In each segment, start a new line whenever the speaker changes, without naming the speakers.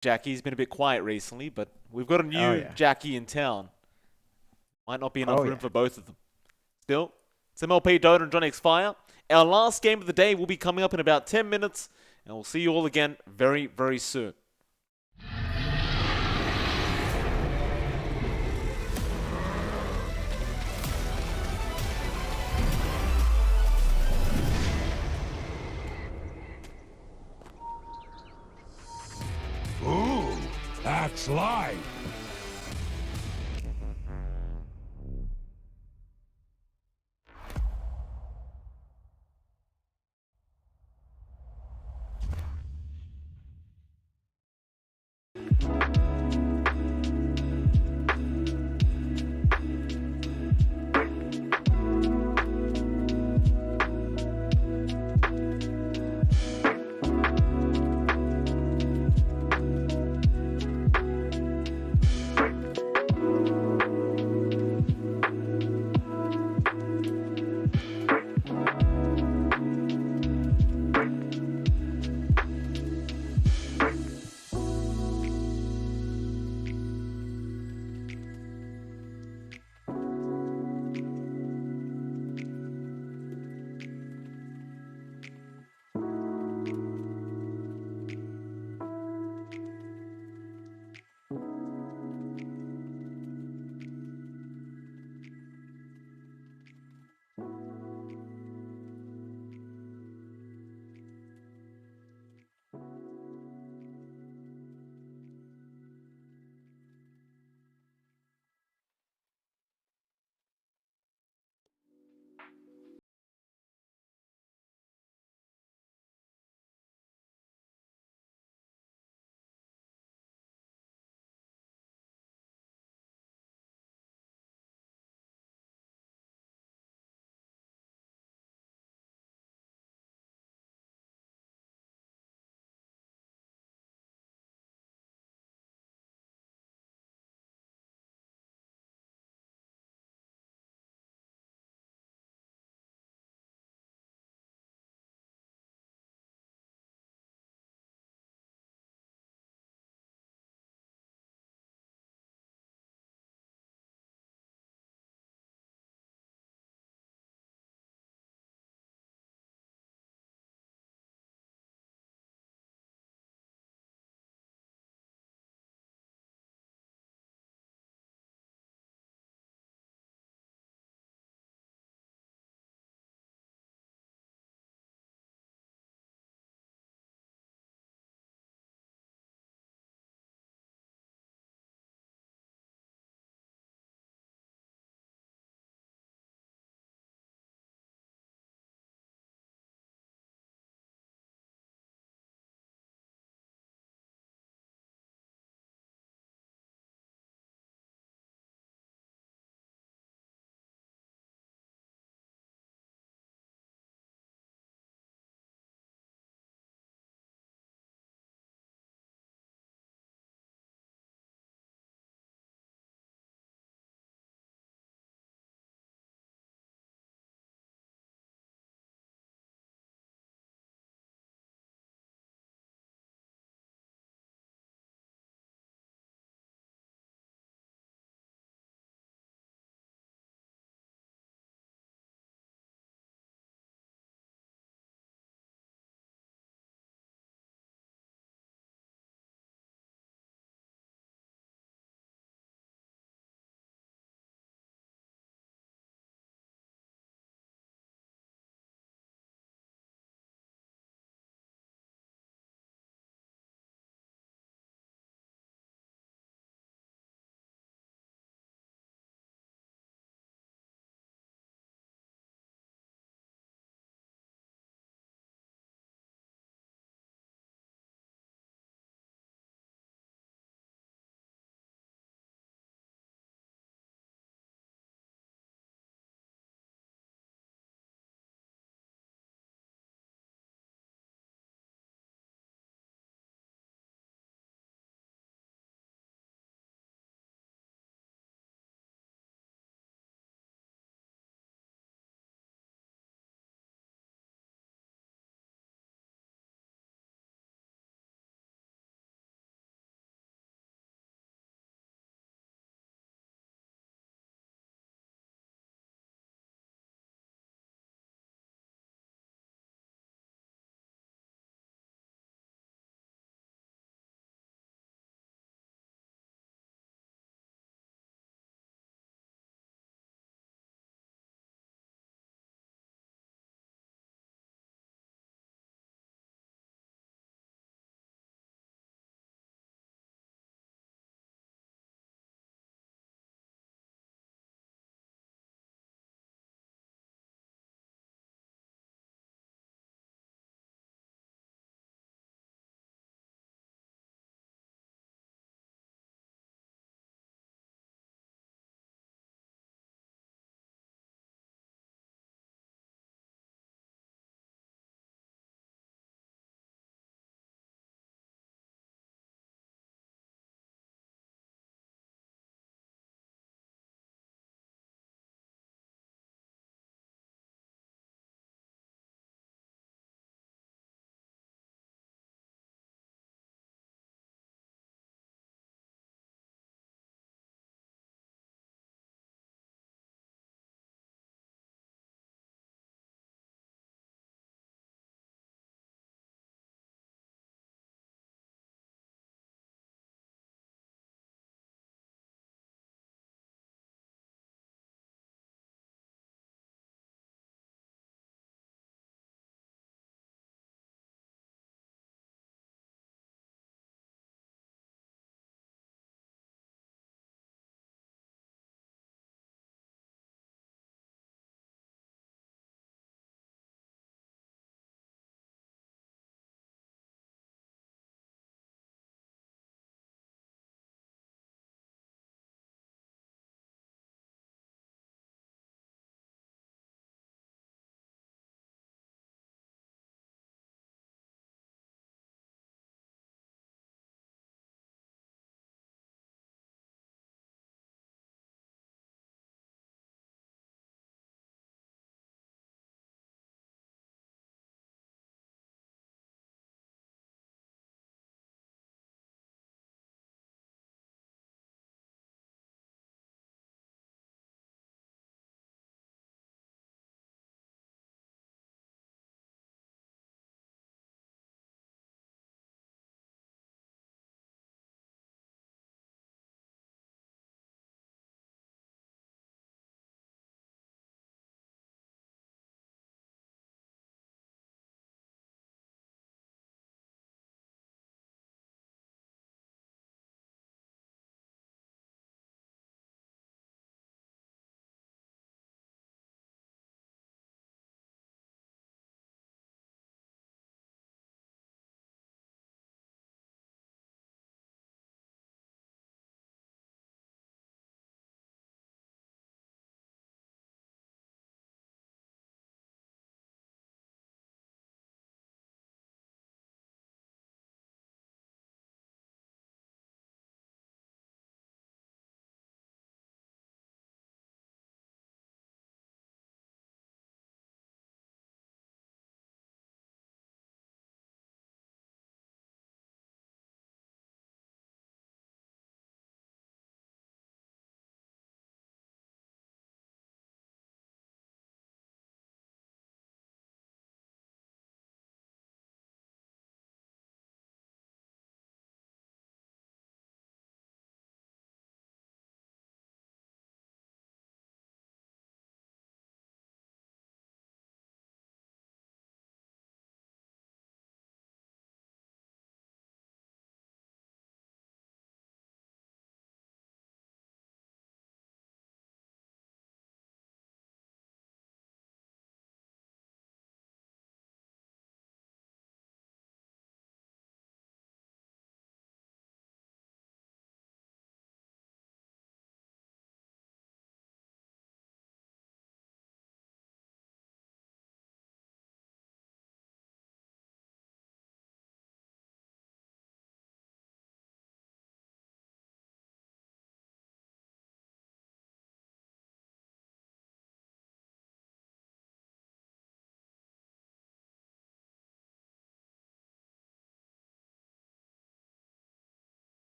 Jackie's been a bit quiet recently, but we've got a
Oh
new
yeah.
Jackie in town. Might not be enough
Oh
room
yeah.
for both of them. Still, it's MLPDotA and johnxfire. Our last game of the day will be coming up in about 10 minutes, and we'll see you all again very, very soon.
Ooh, that's life.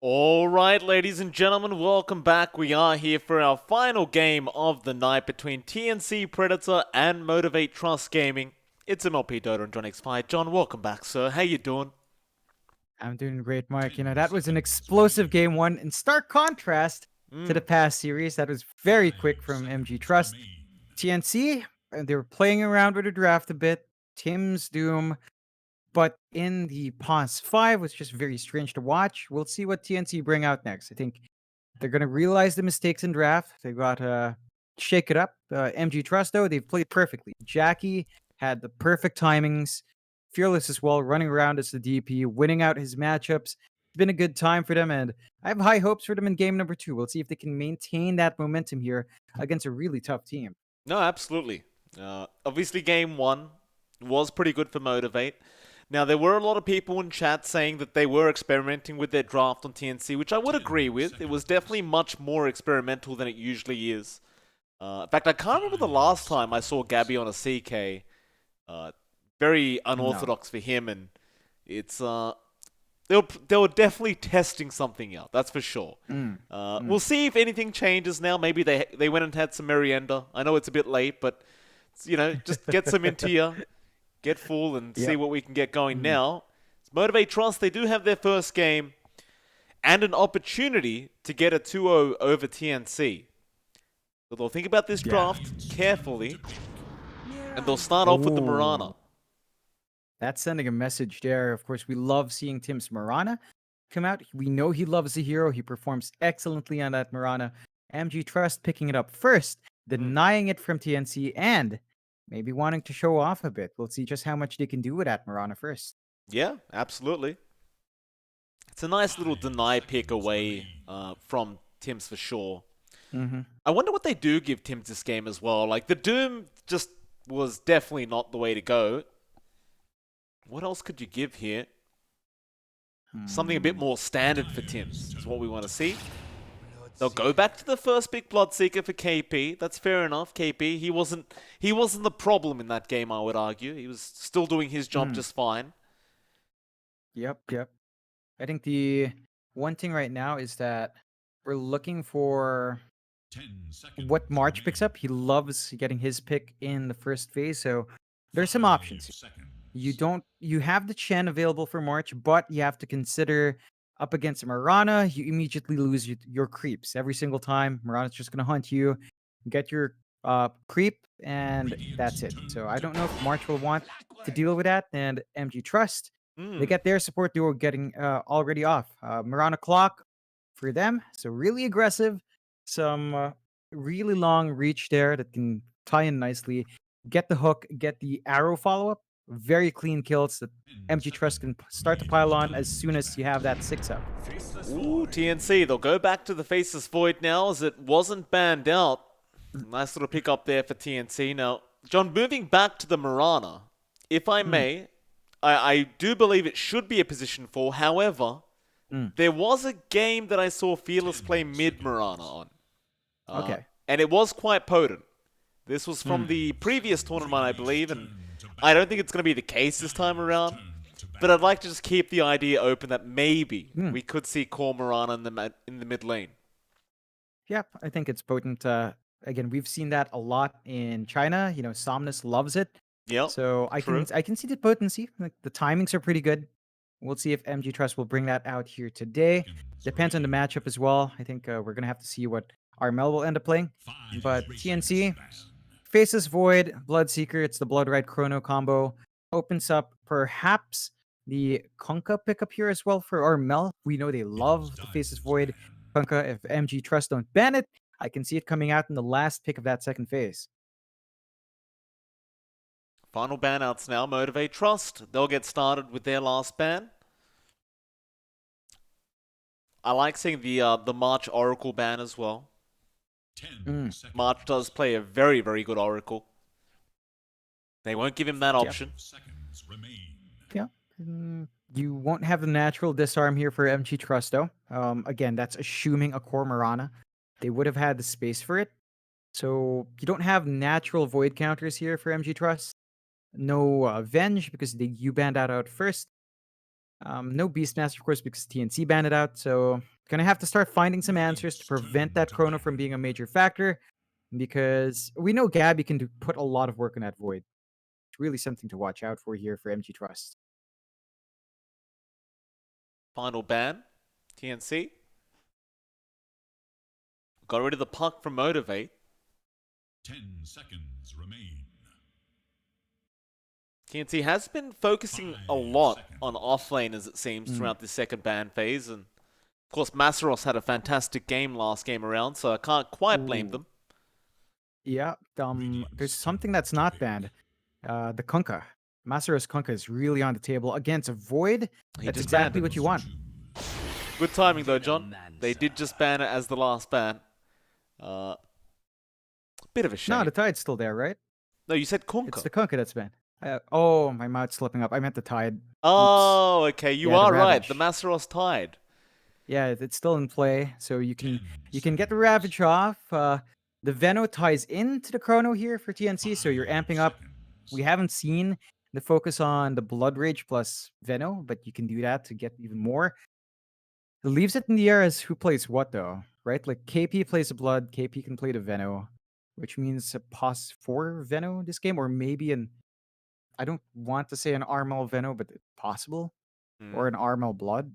All right, ladies and gentlemen, welcome back. We are here for our final game of the night between TNC Predator and MG.Trust Gaming. It's MLPDotA and johnxfire. John, welcome back, sir. How you doing?
I'm doing great, Mark. That was an explosive game one in stark contrast to the past series. That was very quick from MG.Trust. TNC, they were playing around with the draft a bit. Tim's Doom. But in the Pause 5 was just very strange to watch. We'll see what TNC bring out next. I think they're going to realize the mistakes in draft. They got to shake it up. MG.Trust, though, they've played perfectly. Jackie had the perfect timings. Fearless as well, running around as the DP, winning out his matchups. It's been a good time for them, and I have high hopes for them in game number 2. We'll see if they can maintain that momentum here against a really tough team.
No, absolutely. Obviously, game one was pretty good for Motivate. Now, there were a lot of people in chat saying that they were experimenting with their draft on TNC, which I would agree with. It was definitely much more experimental than it usually is. In fact, I can't remember the last time I saw Gabby on a CK. Very unorthodox for him, and it's they were definitely testing something out. That's for sure. We'll see if anything changes now. Maybe they went and had some merienda. I know it's a bit late, but just get some into you, get full, and see what we can get going now. MG.Trust, they do have their first game and an opportunity to get a 2-0 over TNC. So they'll think about this draft carefully, and they'll start off with the Mirana.
That's sending a message there. Of course, we love seeing Tim's Mirana come out. We know he loves the hero. He performs excellently on that Mirana. MG.Trust picking it up first, denying it from TNC, and maybe wanting to show off a bit. We'll see just how much they can do with that Mirana first.
Yeah, absolutely. It's a nice little deny pick away from Tim's for sure. I wonder what they do give Tim's this game as well. Like, the Doom just was definitely not the way to go. What else could you give here? Something a bit more standard for Tim's is what we want to see. They'll go back to the first big Bloodseeker for KP. That's fair enough. KP, he wasn't the problem in that game, I would argue. He was still doing his job just fine.
Yep. I think the one thing right now is that we're looking for what March picks up. He loves getting his pick in the first phase, so there's some options. You have the Chen available for March, but you have to consider up against Mirana, you immediately lose your creeps. Every single time, Mirana's just going to hunt you, get your creep, and that's it. So I don't know if March will want to deal with that, and MG.Trust, they get their support duo getting already off. Mirana clock for them, so really aggressive. Some really long reach there that can tie in nicely. Get the hook, get the arrow follow-up. Very clean kills that MG.Trust can start to pile on as soon as you have that 6-up.
Ooh, TNC, they'll go back to the Faceless Void now as it wasn't banned out. Nice little pick up there for TNC. Now, John, moving back to the Mirana, if I may, I do believe it should be a position 4. However, there was a game that I saw Fearless play mid-Mirana on.
Okay.
And it was quite potent. This was from the previous tournament, I believe, and I don't think it's going to be the case this time around, but I'd like to just keep the idea open that maybe we could see core Mirana in the mid lane.
Yep, I think it's potent. Again, we've seen that a lot in China. Somnus loves it.
Yeah.
So I can see the potency. Like, the timings are pretty good. We'll see if MG.Trust will bring that out here today. Depends on the matchup as well. I think we're gonna have to see what Armel will end up playing. But TNC. Faceless Void, Bloodseeker, it's the Blood-Right Chrono combo. Opens up perhaps the Kunkka pickup here as well for Armel. We know they love the Faceless Void Kunkka. If MG.Trust don't ban it, I can see it coming out in the last pick of that second phase.
Final ban-outs now, MG.Trust. They'll get started with their last ban. I like seeing the March Oracle ban as well. March does play a very, very good Oracle. They won't give him that option.
Yeah. You won't have the natural disarm here for MG.Trust, though. Again, that's assuming a core Mirana. They would have had the space for it. So you don't have natural void counters here for MG.Trust. No Venge, because you banned that out first. No Beastmaster, of course, because TNC banned it out. So gonna have to start finding some answers to prevent that Chrono from being a major factor. Because we know Gabby can put a lot of work on that Void. It's really something to watch out for here for MG.Trust.
Final ban, TNC. Got rid of the puck from Motivate.
10 seconds remain.
TNC has been focusing a lot on offlane, as it seems, throughout this second ban phase. And, of course, Masaros had a fantastic game last game around, so I can't quite blame them.
Yeah, there's something that's not banned. The Kunkka. Masaros Kunkka is really on the table against a Void. That's
just
exactly
banned
what you want.
Good timing, though, John. They did just ban it as the last ban. Bit of a shame.
No, the Tide's still there, right?
No, you said Kunkka.
It's the Kunkka that's banned. Oh, my mouth's slipping up. I meant the Tide.
Oh, okay. You
Yeah, the
are right.
Ravage.
The Masaros Tide.
Yeah, it's still in play, so you can get the Ravage off. The Veno ties into the Chrono here for TNC, so you're amping up. We haven't seen the focus on the Blood Rage plus Veno, but you can do that to get even more. It leaves it in the air as who plays what, though, right? Like KP plays the Blood, KP can play the Veno, which means a pos for Veno this game, or maybe I don't want to say an Armel Veno, but it's possible, or an Armel Blood.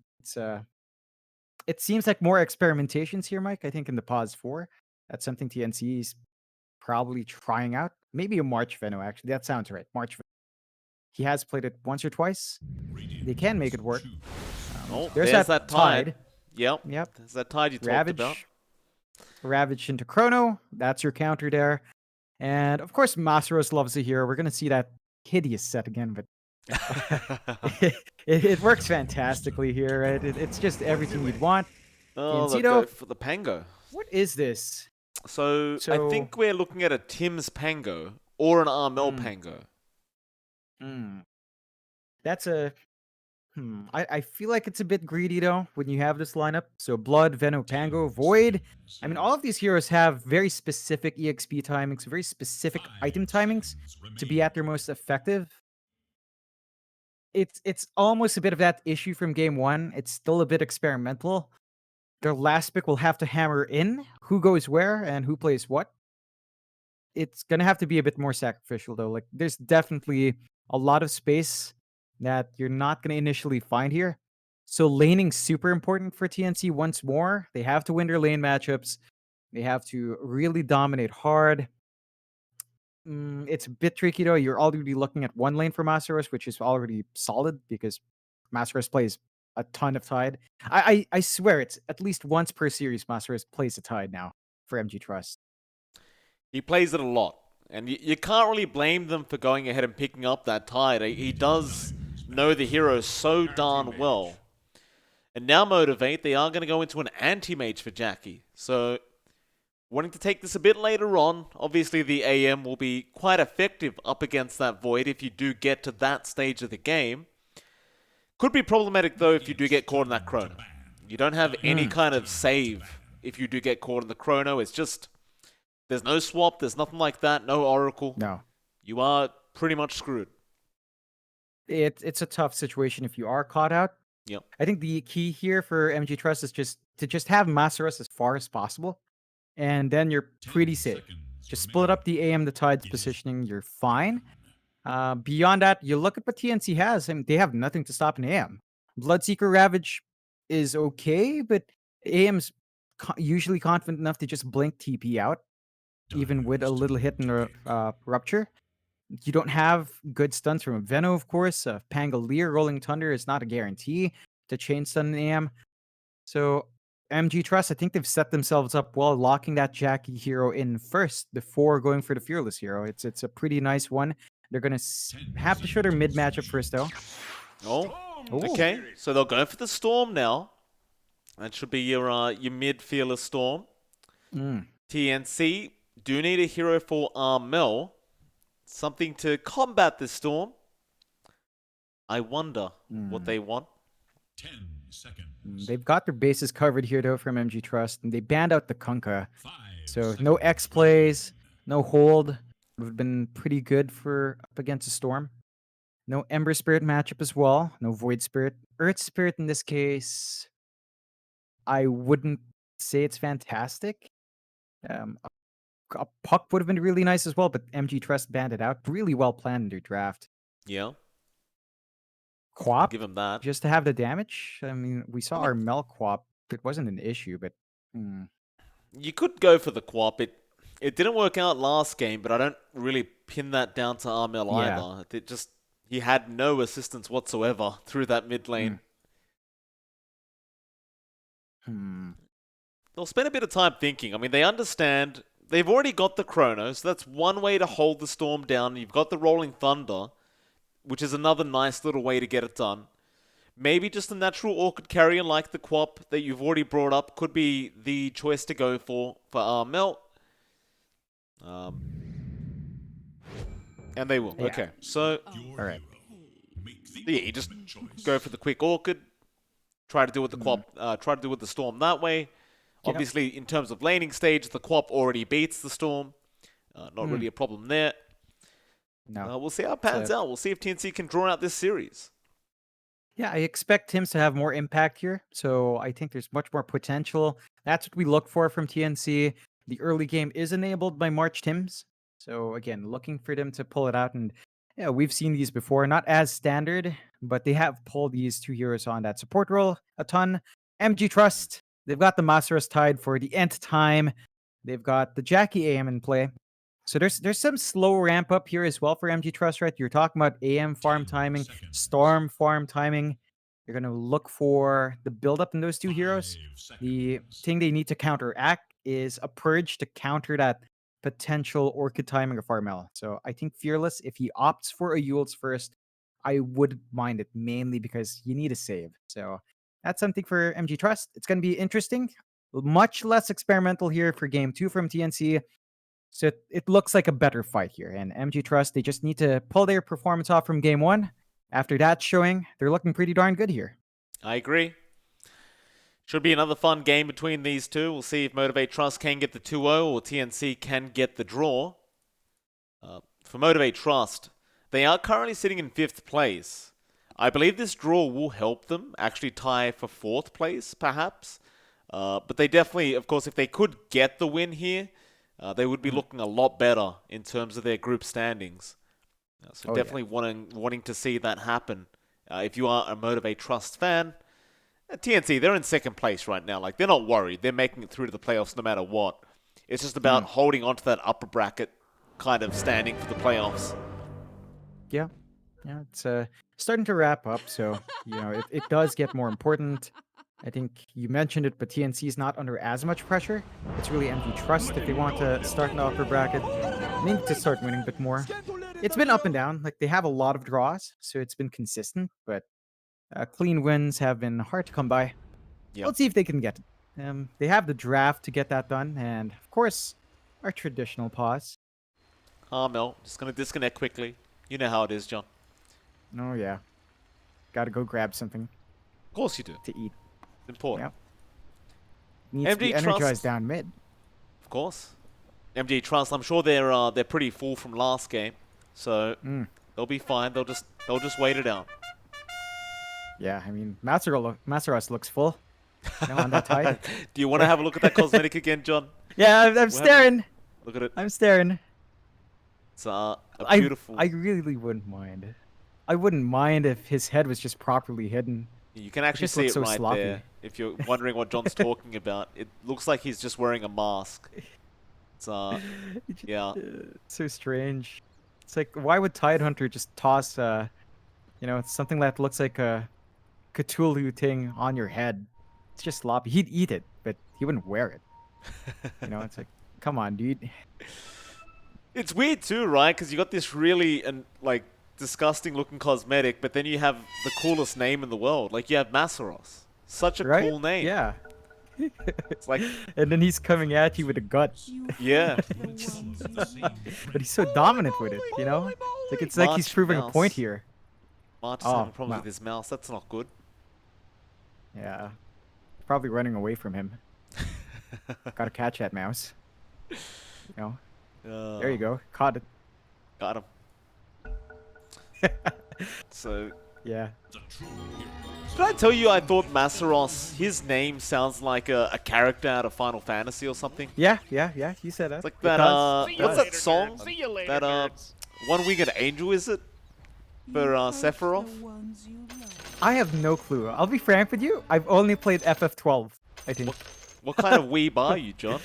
It seems like more experimentations here, Mike. I think in the pause 4, that's something TNC is probably trying out. Maybe a March Veno, actually. That sounds right. March Veno. He has played it once or twice. They can make it work.
There's that Tide. Yep. There's that Tide you talked about.
Ravage into Chrono. That's your counter there. And of course, Masaros loves a hero. We're going to see that hideous set again, but it works fantastically here, right? It's just everything you'd want.
Oh, let's go for the Pango.
What is this?
So I think we're looking at a Tim's Pango or an Armel Pango.
That's a... I feel like it's a bit greedy, though, when you have this lineup. So Blood, Veno, Pango, Void. I mean, all of these heroes have very specific EXP timings, very specific item timings to be at their most effective. It's almost a bit of that issue from game 1. It's still a bit experimental. Their last pick will have to hammer in who goes where and who plays what. It's going to have to be a bit more sacrificial, though. Like, there's definitely a lot of space that you're not going to initially find here. So laning's super important for TNC once more. They have to win their lane matchups. They have to really dominate hard. It's a bit tricky, though. You're already looking at one lane for Masaros, which is already solid because Masaros plays a ton of Tide. I swear it's at least once per series Masaros plays a Tide now for MG.Trust.
He plays it a lot. And you can't really blame them for going ahead and picking up that Tide. He does know the hero so darn well. And now Motivate, they are going to go into an anti-mage for Jackie. So, wanting to take this a bit later on, obviously the AM will be quite effective up against that Void if you do get to that stage of the game. Could be problematic, though, if you do get caught in that Chrono. You don't have any kind of save if you do get caught in the Chrono. It's just... There's no swap, there's nothing like that, no Oracle.
No.
You are pretty much screwed.
It's a tough situation if you are caught out.
Yep.
I think the key here for MG.Trust is just to have Masaros as far as possible, and then you're pretty safe. Just split up the AM, the Tide's positioning, you're fine. Beyond that, you look at what TNC has, and they have nothing to stop an AM. Bloodseeker Ravage is okay, but AM's usually confident enough to just blink TP out, even with a little hit in the Rupture. You don't have good stuns from Veno, of course. Pangolier, Rolling Thunder is not a guarantee to chain stun an AM. So MG.Trust, I think they've set themselves up well, locking that Jackie hero in first before going for the Fearless hero. It's a pretty nice one. They're going to have to show their mid matchup first, though.
Oh, okay. So they'll go for the Storm now. That should be your mid Fearless Storm. TNC do need a hero for Armel. Something to combat this Storm. I wonder what they want.
10 seconds.
They've got their bases covered here, though, from MG.Trust, and they banned out the Kunkka. So no X plays, no hold. Would have been pretty good for up against a Storm. No Ember Spirit matchup as well. No Void Spirit. Earth Spirit in this case, I wouldn't say it's fantastic. A Puck would have been really nice as well, but MG.Trust banned it out. Really well planned in their draft.
Yeah,
Quap,
give him that.
just to have the damage. I mean, we saw our Mel Quap. It wasn't an issue, but
You could go for the Quap. It didn't work out last game, but I don't really pin that down to Armel
Yeah.
either. He had no assistance whatsoever through that mid lane. They'll spend a bit of time thinking. I mean, they understand. They've already got the Chrono, so that's one way to hold the Storm down. You've got the Rolling Thunder, which is another nice little way to get it done. Maybe just a natural Orchid carrier like the Quap that you've already brought up could be the choice to go for Armel. And they will.
Yeah.
Okay, so
Your
All right.
hero. Make the
yeah, you just
ultimate choice.
go for the quick Orchid. Try to deal with the Quap. Try to deal with the Storm that way.
Yeah.
Obviously, in terms of laning stage, the Quap already beats the Storm. Not really a problem there.
No.
We'll see how it pans out. We'll see if TNC can draw out this series.
Yeah, I expect Tims to have more impact here. So I think there's much more potential. That's what we look for from TNC. The early game is enabled by March Tims. So again, looking for them to pull it out. And yeah, we've seen these before. Not as standard, but they have pulled these two heroes on that support role a ton. MG.Trust, they've got the Masteros tied for the nth time. They've got the Jackie AM in play. So there's some slow ramp up here as well for MG.Trust, right? You're talking about AM farm
10
timing,
seconds.
Storm farm timing. You're gonna look for the build up in those two heroes.
5
The
seconds.
thing they need to counteract is a purge to counter that potential Orchid timing of Armel. So I think Fearless, if he opts for a Yule's first, I would mind it mainly because you need a save. So that's something for MG.Trust. It's gonna be interesting. Much less experimental here for game 2 from TNC. So it looks like a better fight here. And MG.Trust, they just need to pull their performance off from game 1. After that showing, they're looking pretty darn good here.
I agree. Should be another fun game between these two. We'll see if MLPDotA can get the 2-0 or TNC can get the draw. For MLPDotA, they are currently sitting in 5th place. I believe this draw will help them actually tie for 4th place, perhaps. But they definitely, of course, if they could get the win here, they would be looking a lot better in terms of their group standings. So definitely wanting to see that happen. If you are a MLPDotA fan, TNC, they're in 2nd place right now. Like, they're not worried. They're making it through to the playoffs no matter what. It's just about holding onto that upper bracket kind of standing for the playoffs.
Yeah. Yeah, it's starting to wrap up. So, it does get more important. I think you mentioned it, but TNC is not under as much pressure. It's really MG.Trust if they want to start in the upper bracket. Maybe to start winning a bit more. It's been up and down. Like, they have a lot of draws, so it's been consistent, but clean wins have been hard to come by.
Yep.
Let's see if they can get it. They have the draft to get that done, and of course, our traditional pause.
Mel, just going to disconnect quickly. You know how it is, John.
Oh, yeah. Gotta go grab something
Of course you do.
to eat.
It's important.
Yep. Needs to be
MG.Trust.
energized down mid.
Of course. MG.Trust, I'm sure they're pretty full from last game. So they'll be fine. They'll just wait it out.
Yeah, I mean, Masteros looks full. On that tide.
Do you want to have a look at that cosmetic again, John?
Yeah, I'm staring.
Look at it.
I'm staring.
It's a beautiful.
I really wouldn't mind. I wouldn't mind if his head was just properly hidden.
You can actually
just
see
looks
it
so
right
sloppy.
there. If you're wondering what John's talking about, it looks like he's just wearing a mask. It's yeah.
It's so strange. It's like, why would Tidehunter just toss something that looks like a Cthulhu thing on your head? It's just sloppy. He'd eat it, but he wouldn't wear it. It's like, come on, dude.
It's weird too, right? Because you got this really disgusting looking cosmetic, but then you have the coolest name in the world. Like, you have Masteros. Such a
Right?
cool name.
Yeah.
It's like,
And then he's coming at you with a gut.
yeah.
But he's so dominant with it, It's like he's
March
proving a point
mouse.
here.
March is
Oh,
having problems
wow.
with his mouse. That's not good.
Yeah. Probably running away from him. Gotta catch that mouse. There you go. Caught it.
Got him. So,
Yeah.
did I tell you I thought Masaros, his name sounds like a character out of Final Fantasy or something?
Yeah. You said that.
It's like
It
that,
does. It
what's
does.
that song? That, One-Winged Angel, is it? For, Sephiroth?
I have no clue. I'll be frank with you. I've only played FF12, I think.
What kind of weeb are you, John?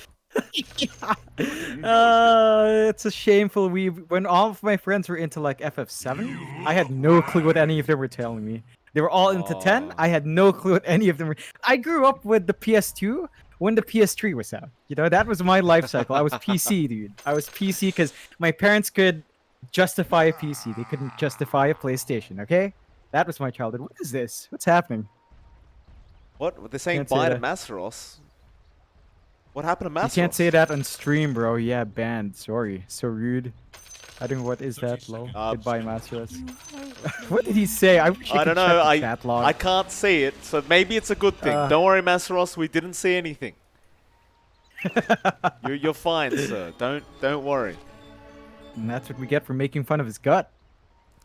It's a shameful when all of my friends were into like FF7, I had no clue what any of them were telling me. They were all into 10.
Oh.
I had no clue what any of them were. I grew up with the PS2 when the PS3 was out. You know, that was my life cycle. I was PC, dude. I was PC because my parents could justify a PC. They couldn't justify a PlayStation, okay? That was my childhood. What is this? What's happening?
What? They're saying
Can't say
bye to
that.
Masaros. What happened to Masaros?
You can't say that on stream, bro. Yeah, banned. Sorry. So rude. I don't know what is that, lol. Goodbye, Masters. What did he say? I wish
I
could
don't know.
check the chat log.
I can't see it, so maybe it's a good thing. Don't worry, Masaros. We didn't see anything. You're fine, sir. Don't worry.
And that's what we get for making fun of his gut.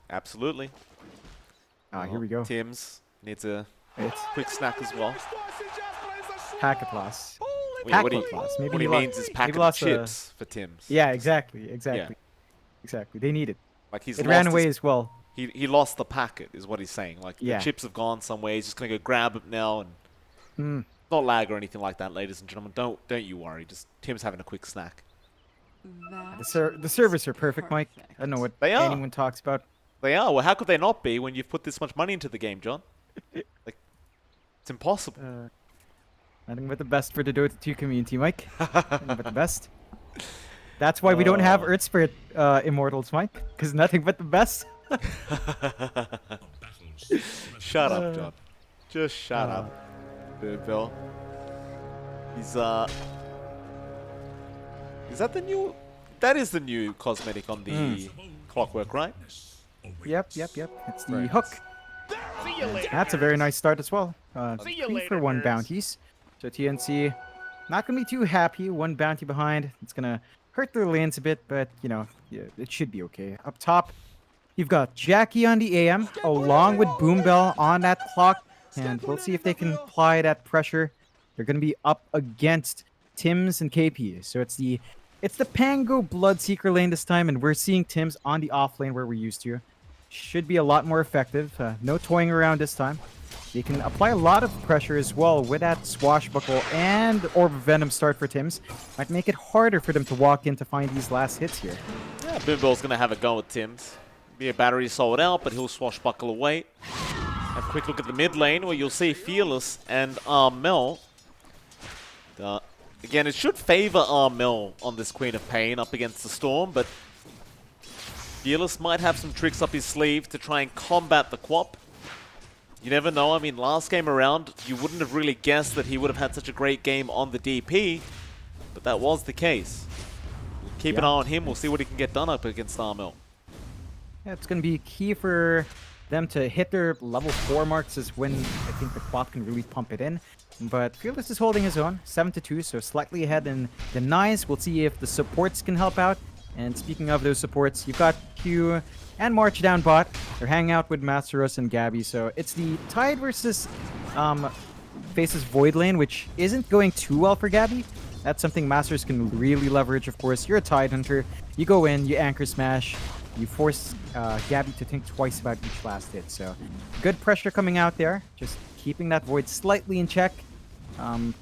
Absolutely.
Ah, here we go.
Tim's needs a
It's
quick snack as well.
packet loss.
Wait,
Packet
what he,
loss. Maybe
what
he
he
lo-
means is
maybe
packet of
lost a-
chips for Tim's.
Yeah, exactly. Exactly. They need it.
Like he's
It
lost
ran away
his,
as well.
he lost the packet, is what he's saying. Like
Yeah.
the chips have gone somewhere. He's just gonna go grab them now, and
Hmm.
not lag or anything like that, ladies and gentlemen. Don't you worry. Just Tim's having a quick snack.
The servers are perfect, Mike. I don't know what
They are.
anyone talks about.
They are. Well, how could they not be when you've put this much money into the game, John? Like, it's impossible.
Nothing but the best for the Dota 2 community, Mike. Nothing but the best. That's why we don't have Earth Spirit Immortals, Mike. Because nothing but the best.
Shut up, John. Just shut up, Bill. He's Is that the new? That is the new cosmetic on the clockwork, right?
Yep. It's the hook. And that's a very nice start as well. 3-for-1 bounties. So TNC not going to be too happy. One bounty behind. It's going to hurt their lanes a bit, but, you know, yeah, it should be okay. Up top, you've got Jackie on the AM, along with Boom Bell on that clock. And we'll see if they can apply that pressure. They're going to be up against Tims and KP. So it's the Pango Bloodseeker lane this time, and we're seeing Tims on the off lane where we're used to. Should be a lot more effective. No toying around this time. They can apply a lot of pressure as well with that Swashbuckle and Orb of Venom start for Tims. Might make it harder for them to walk in to find these last hits here.
Yeah, Boombell's gonna have a go at Tim's. Be a battery sold out, but he'll swashbuckle away. Have a quick look at the mid lane where you'll see Fearless and Armel. Again, it should favor Armel on this Queen of Pain up against the Storm, but Fearless might have some tricks up his sleeve to try and combat the Quap. You never know. I mean, last game around, you wouldn't have really guessed that he would have had such a great game on the DP, but that was the case. We'll keep an eye on him. We'll see what he can get done up against Armel.
Yeah, it's going to be key for them to hit their level 4 marks is when I think the Quap can really pump it in. But Fearless is holding his own, 7-2, so slightly ahead in the Nice. We'll see if the supports can help out. And speaking of those supports, you've got Q and March down bot. They're hanging out with Masteros and Gabby, so it's the Tide versus faces Void lane, which isn't going too well for Gabby. That's something Masters can really leverage, of course. You're a Tide Hunter. You go in, you anchor smash, you force Gabby to think twice about each last hit. So good pressure coming out there. Just keeping that Void slightly in check.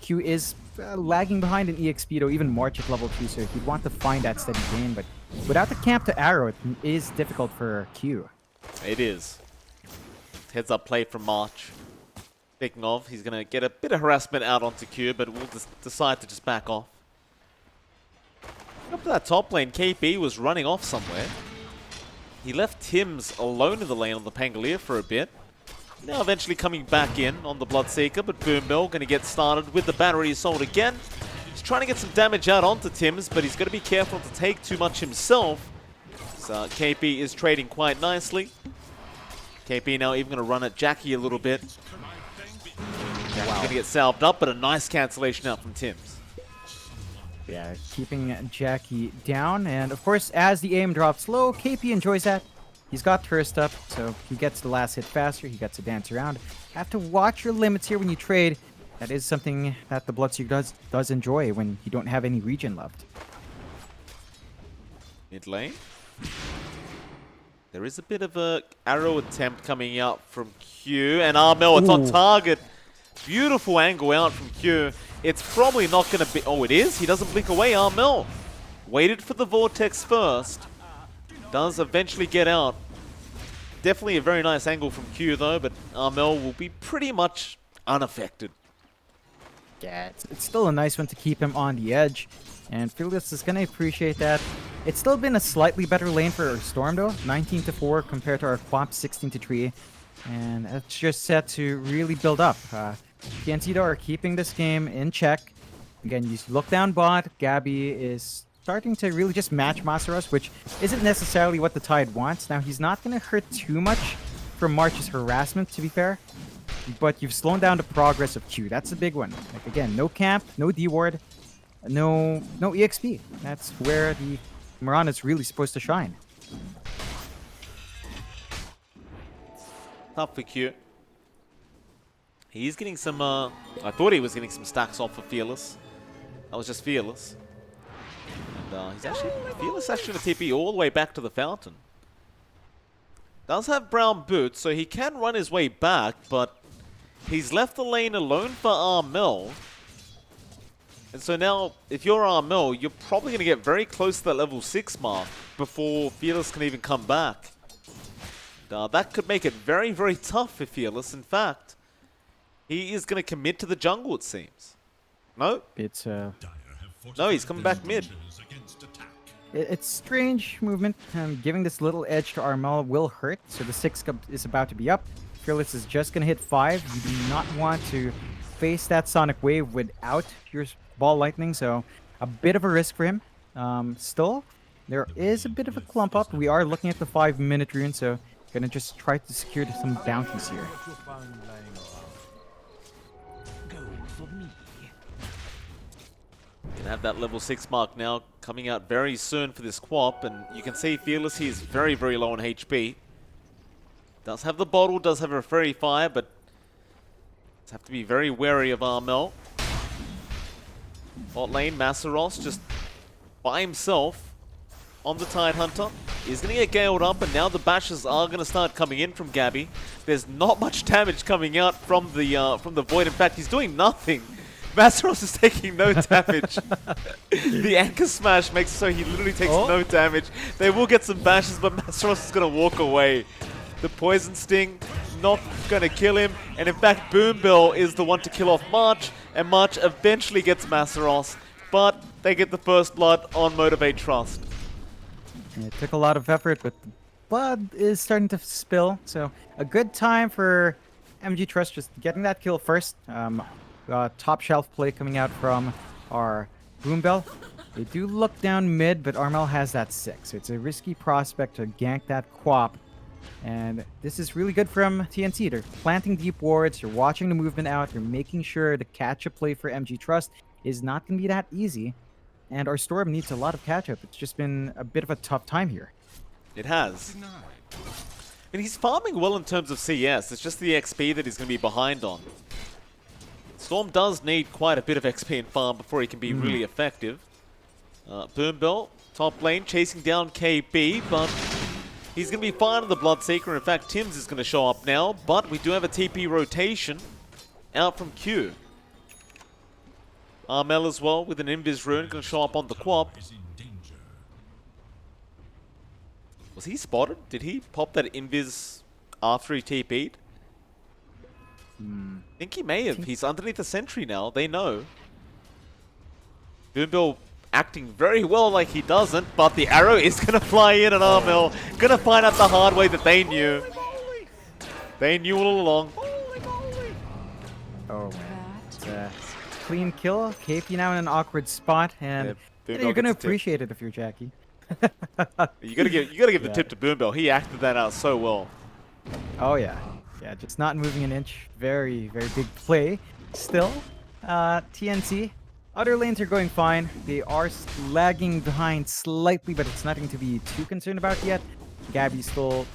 Q is lagging behind in EXP, though, even March at level 2, so he'd want to find that steady gain, but without the camp to arrow, it is difficult for Q.
It is. Heads up play from March. Speaking of, he's going to get a bit of harassment out onto Q, but we'll decide to just back off. Up to that top lane, KP was running off somewhere. He left Tims alone in the lane on the Pangolier for a bit. Now eventually coming back in on the Bloodseeker, but Boombell going to get started with the Battery Assault again. He's trying to get some damage out onto Tims, but he's got to be careful to take too much himself. So KP is trading quite nicely. KP now even going to run at Jackie a little bit. Jackie's going to get salved up, but a nice cancellation out from Tims.
Yeah, keeping Jackie down, and of course, as the aim drops low, KP enjoys that. He's got Tourist up, so he gets the last hit faster. He gets to dance around. Have to watch your limits here when you trade. That is something that the Bloodseeker does enjoy when you don't have any regen left.
Mid lane. There is a bit of a arrow attempt coming out from Q, and Armel, it's on
Ooh.
target. Beautiful angle out from Q. It's probably not going to be... Oh, it is? He doesn't blink away, Armel. Waited for the Vortex first. Does eventually get out. Definitely a very nice angle from Q, though, but Armel will be pretty much unaffected.
Yeah, it's still a nice one to keep him on the edge. And Fearless is going to appreciate that. It's still been a slightly better lane for our Storm, though. 19-4 compared to our Quap 16-3. And it's just set to really build up. TNC, though, are keeping this game in check. Again, you look down bot. Gabby is starting to really just match Masaros, which isn't necessarily what the Tide wants. Now, he's not going to hurt too much from March's harassment, to be fair. But you've slowed down the progress of Q. That's a big one. Like, again, no camp, no D-ward, no EXP. That's where the Mirana is really supposed to shine.
Tough for Q. He's getting some, I thought he was getting some stacks off for Fearless. That was just Fearless. And he's actually, Fearless actually going to TP all the way back to the fountain. Does have brown boots, so he can run his way back, but he's left the lane alone for Armel. And so now, if you're Armel, you're probably going to get very close to that level 6 mark before Fearless can even come back. That could make it very, very tough for Fearless. In fact, he is going to commit to the jungle, it seems. No?
It's
No, he's coming back mid.
It's strange movement. Giving this little edge to Armel will hurt, so the 6 is about to be up. Fearless is just going to hit 5. You do not want to face that Sonic Wave without your Ball Lightning, so a bit of a risk for him. Still, there is a bit of a clump up. We are looking at the 5-minute rune, so going to just try to secure some bounties here.
Can have that level 6 mark now coming out very soon for this Quap, and you can see Fearless, he is very, very low on HP. Does have the bottle, does have a Fairy Fire, but have to be very wary of Armel. Bot lane, Masaros just by himself on the Tide Hunter. He's going to get galed up, and now the bashes are going to start coming in from Gabby. There's not much damage coming out from the Void. In fact, he's doing nothing. Masaros is taking no damage. The Anchor Smash makes so he literally takes no damage. They will get some bashes, but Masaros is going to walk away. The Poison Sting not going to kill him. And in fact, Boombill is the one to kill off March. And March eventually gets Masaros. But they get the first blood on MLPDotA.
It took a lot of effort, but the blood is starting to spill. So a good time for MG.Trust just getting that kill first. Top shelf play coming out from our Boombill. They do look down mid, but Armel has that 6. So it's a risky prospect to gank that Quap. And this is really good from TNC. They're planting deep wards, you're watching the movement out, you're making sure the catch-up play for MG.Trust is not going to be that easy. And our Storm needs a lot of catch-up. It's just been a bit of a tough time here.
It has. And he's farming well in terms of CS. It's just the XP that he's going to be behind on. Storm does need quite a bit of XP in farm before he can be really effective. Boombill, top lane, chasing down KB, but he's going to be fine on the Bloodseeker. In fact, Tim's is going to show up now, but we do have a TP rotation out from Q. Armel as well with an Invis rune going to show up on the Quap. Was he spotted? Did he pop that Invis after he TP'd? I think he may have. He's underneath the sentry now. They know. Boombill acting very well like he doesn't, but the arrow is going to fly in, and Armel going to find out the hard way that they knew. They knew all along.
Oh man, it's a clean kill. KP now in an awkward spot, and you're going to appreciate it if you're Jackie.
You gotta give the tip to Boombill. He acted that out so well.
Oh yeah. Yeah, just not moving an inch. Very, very big play. Still, TNC. Other lanes are going fine. They are lagging behind slightly, but it's nothing to be too concerned about yet. Gabby's still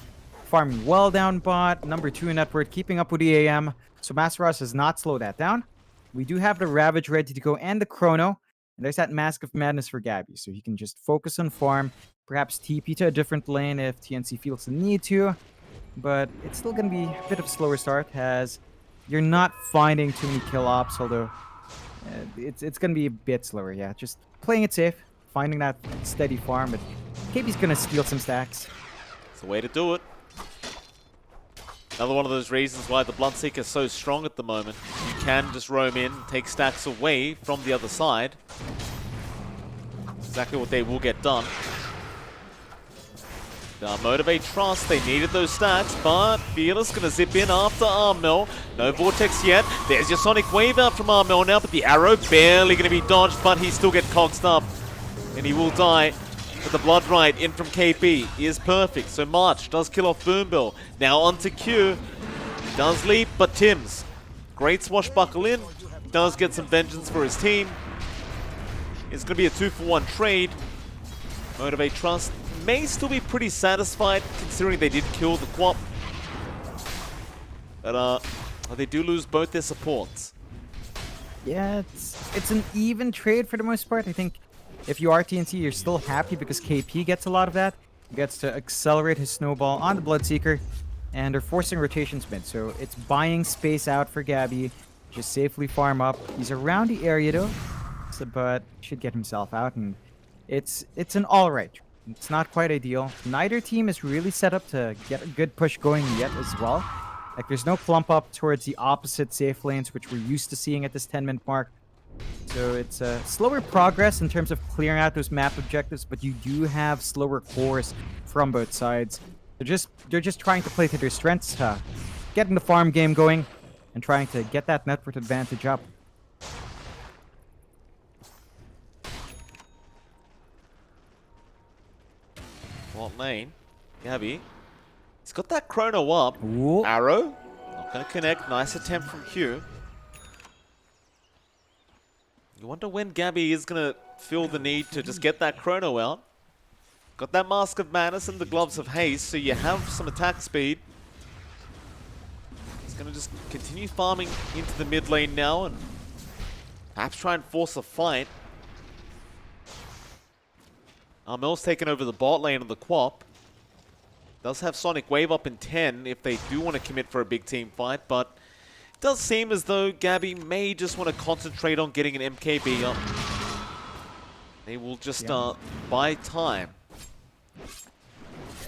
farming well down bot. Number 2 in net worth, keeping up with the AM. So Masteros does not slow that down. We do have the Ravage ready to go and the Chrono. And there's that Mask of Madness for Gabby. So he can just focus on farm. Perhaps TP to a different lane if TNC feels the need to. But it's still going to be a bit of a slower start as you're not finding too many kill ops. Although it's going to be a bit slower. Yeah, just playing it safe. Finding that steady farm. But KB's going to steal some stacks.
It's the way to do it. Another one of those reasons why the Bloodseeker is so strong at the moment. You can just roam in, take stacks away from the other side. Exactly what they will get done. MG.Trust, they needed those stacks, but Fearless gonna zip in after Armel. No Vortex yet. There's your Sonic Wave out from Armel now, but the arrow barely gonna be dodged, but he still gets coxed up. And he will die. But the Blood Rite in from KP is perfect. So March does kill off Boombill. Now onto Q. Does leap, but Tim's. Great swashbuckle in. Does get some vengeance for his team. It's going to be a 2-for-1 trade. MG.Trust may still be pretty satisfied considering they did kill the Quap. But they do lose both their supports.
Yeah, it's an even trade for the most part. I think if you are TNC, you're still happy because KP gets a lot of that. He gets to accelerate his snowball on the Bloodseeker, and they're forcing rotations mid. So it's buying space out for Gabby. Just safely farm up. He's around the area though, but should get himself out, and it's an alright. It's not quite ideal. Neither team is really set up to get a good push going yet as well. Like there's no clump up towards the opposite safe lanes, which we're used to seeing at this 10-minute mark. So it's a slower progress in terms of clearing out those map objectives, but you do have slower cores from both sides. They're just trying to play to their strengths, getting the farm game going, and trying to get that network advantage up.
What lane? Gabby. He's got that Chrono up.
Ooh.
Arrow. Not going to connect. Nice attempt from Q. You wonder when Gabby is going to feel the need to just get that Chrono out. Got that Mask of Madness and the Gloves of Haste, so you have some attack speed. He's going to just continue farming into the mid lane now and perhaps try and force a fight. Armel's taken over the bot lane of the Quap. Does have Sonic Wave up in 10 if they do want to commit for a big team fight, but it does seem as though Gabby may just want to concentrate on getting an MKB up. They will just buy time.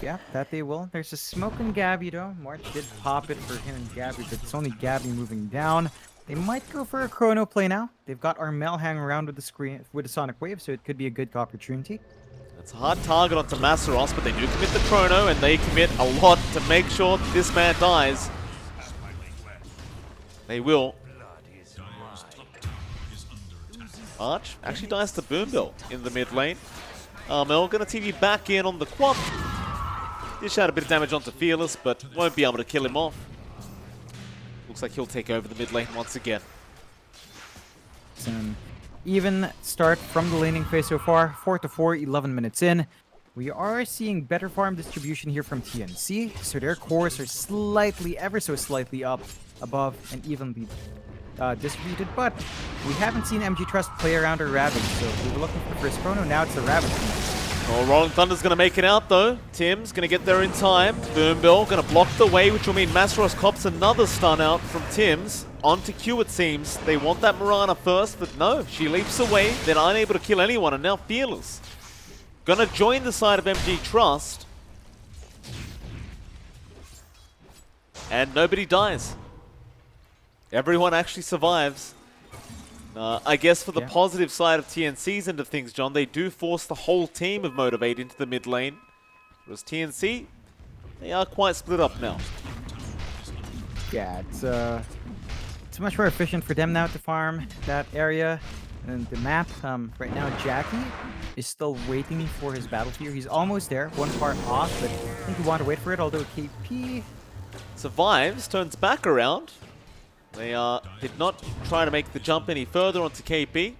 Yeah, that they will. There's a smoke in Gabby though. March did pop it for him and Gabby, but it's only Gabby moving down. They might go for a Chrono play now. They've got Armel hanging around with the screen with the Sonic Wave, so it could be a good opportunity.
It's a hard target onto Masteros, but they do commit the Chrono, and they commit a lot to make sure that this man dies. They will. Arch actually dies to Boombill in the mid lane. Armel gonna TV back in on the Quap. Dish out a bit of damage onto Fearless, but won't be able to kill him off. Looks like he'll take over the mid lane once again.
It's an even start from the laning phase so far. 4-4, 11 minutes in. We are seeing better farm distribution here from TNC, so their cores are slightly, ever so slightly up above and evenly distributed, but we haven't seen MG.Trust play around or Ravage, so we were looking for the first Chrono, now it's the Ravage.
Oh, Rolling Thunder's going to make it out, though. Tim's going to get there in time. Boombill going to block the way, which will mean Masteros cops another stun out from Tim's. Onto Q, it seems. They want that Mirana first, but no. She leaps away. They're unable to kill anyone, and now Fearless going to join the side of MG.Trust. And nobody dies. Everyone actually survives. I guess for the positive side of TNC's end of things, John, they do force the whole team of Motivate into the mid lane. Whereas TNC, they are quite split up now.
Yeah, it's much more efficient for them now to farm that area and the map. Right now, Jackie is still waiting for his battle tier. He's almost there, one part off, but I think he wanted to wait for it, although KP
survives, turns back around. They did not try to make the jump any further onto KP.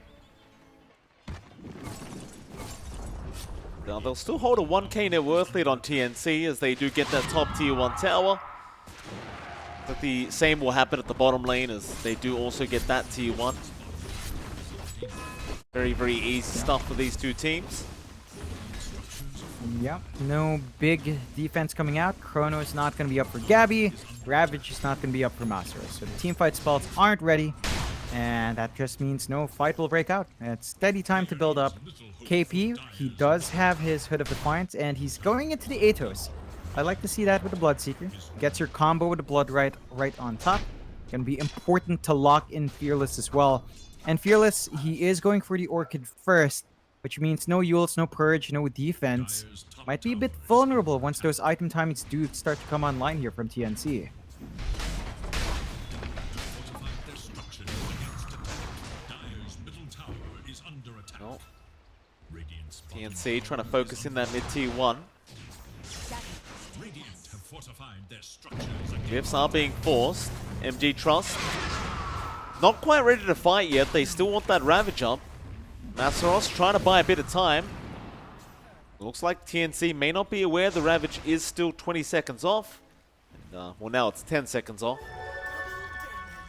Now they'll still hold a 1k net worth lead on TNC as they do get that top tier 1 tower. But the same will happen at the bottom lane as they do also get that tier 1. Very, very easy stuff for these two teams.
Yep, no big defense coming out. Chrono is not going to be up for Gabby. Ravage is not going to be up for Masteros. So the teamfight spells aren't ready. And that just means no fight will break out. It's steady time to build up. KP, he does have his Hood of Defiance, and he's going into the Atos. I like to see that with the Bloodseeker. Gets your combo with the Blood right on top. Gonna be important to lock in Fearless as well. And Fearless, he is going for the Orchid first, which means no Euls, no Purge, no defense. Might be a bit vulnerable once those item timings do start to come online here from TNC.
Well, TNC trying to focus in that mid tier 1. Glyphs are being forced. MG.Trust not quite ready to fight yet. They still want that Ravage up. Masteros trying to buy a bit of time. Looks like TNC may not be aware the Ravage is still 20 seconds off. And, well, now it's 10 seconds off.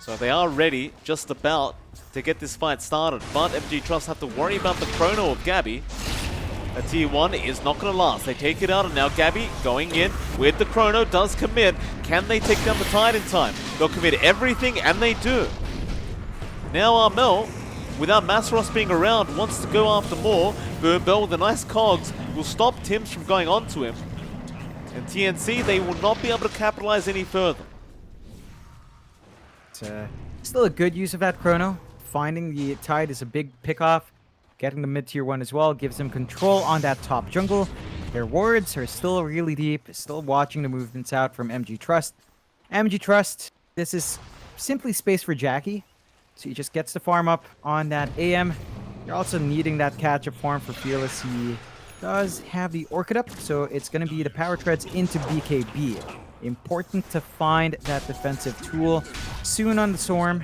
So they are ready, just about, to get this fight started. But MG.Trust have to worry about the chrono of Gabby. A tier 1 is not going to last. They take it out, and now Gabby going in with the chrono does commit. Can they take down the tide in time? They'll commit everything, and they do. Now Armel, without Masteros being around, wants to go after more. Boombell with a nice cogs will stop Tims from going onto him. And TNC, they will not be able to capitalize any further.
It's still a good use of that chrono. Finding the tide is a big pick-off. Getting the mid-tier 1 as well gives them control on that top jungle. Their wards are still really deep, still watching the movements out from MG.Trust. MG.Trust, this is simply space for Jackie. So he just gets the farm up on that AM. You're also needing that catch-up farm for Fearless. He does have the Orchid up, so it's going to be the power treads into BKB. Important to find that defensive tool soon on the Storm,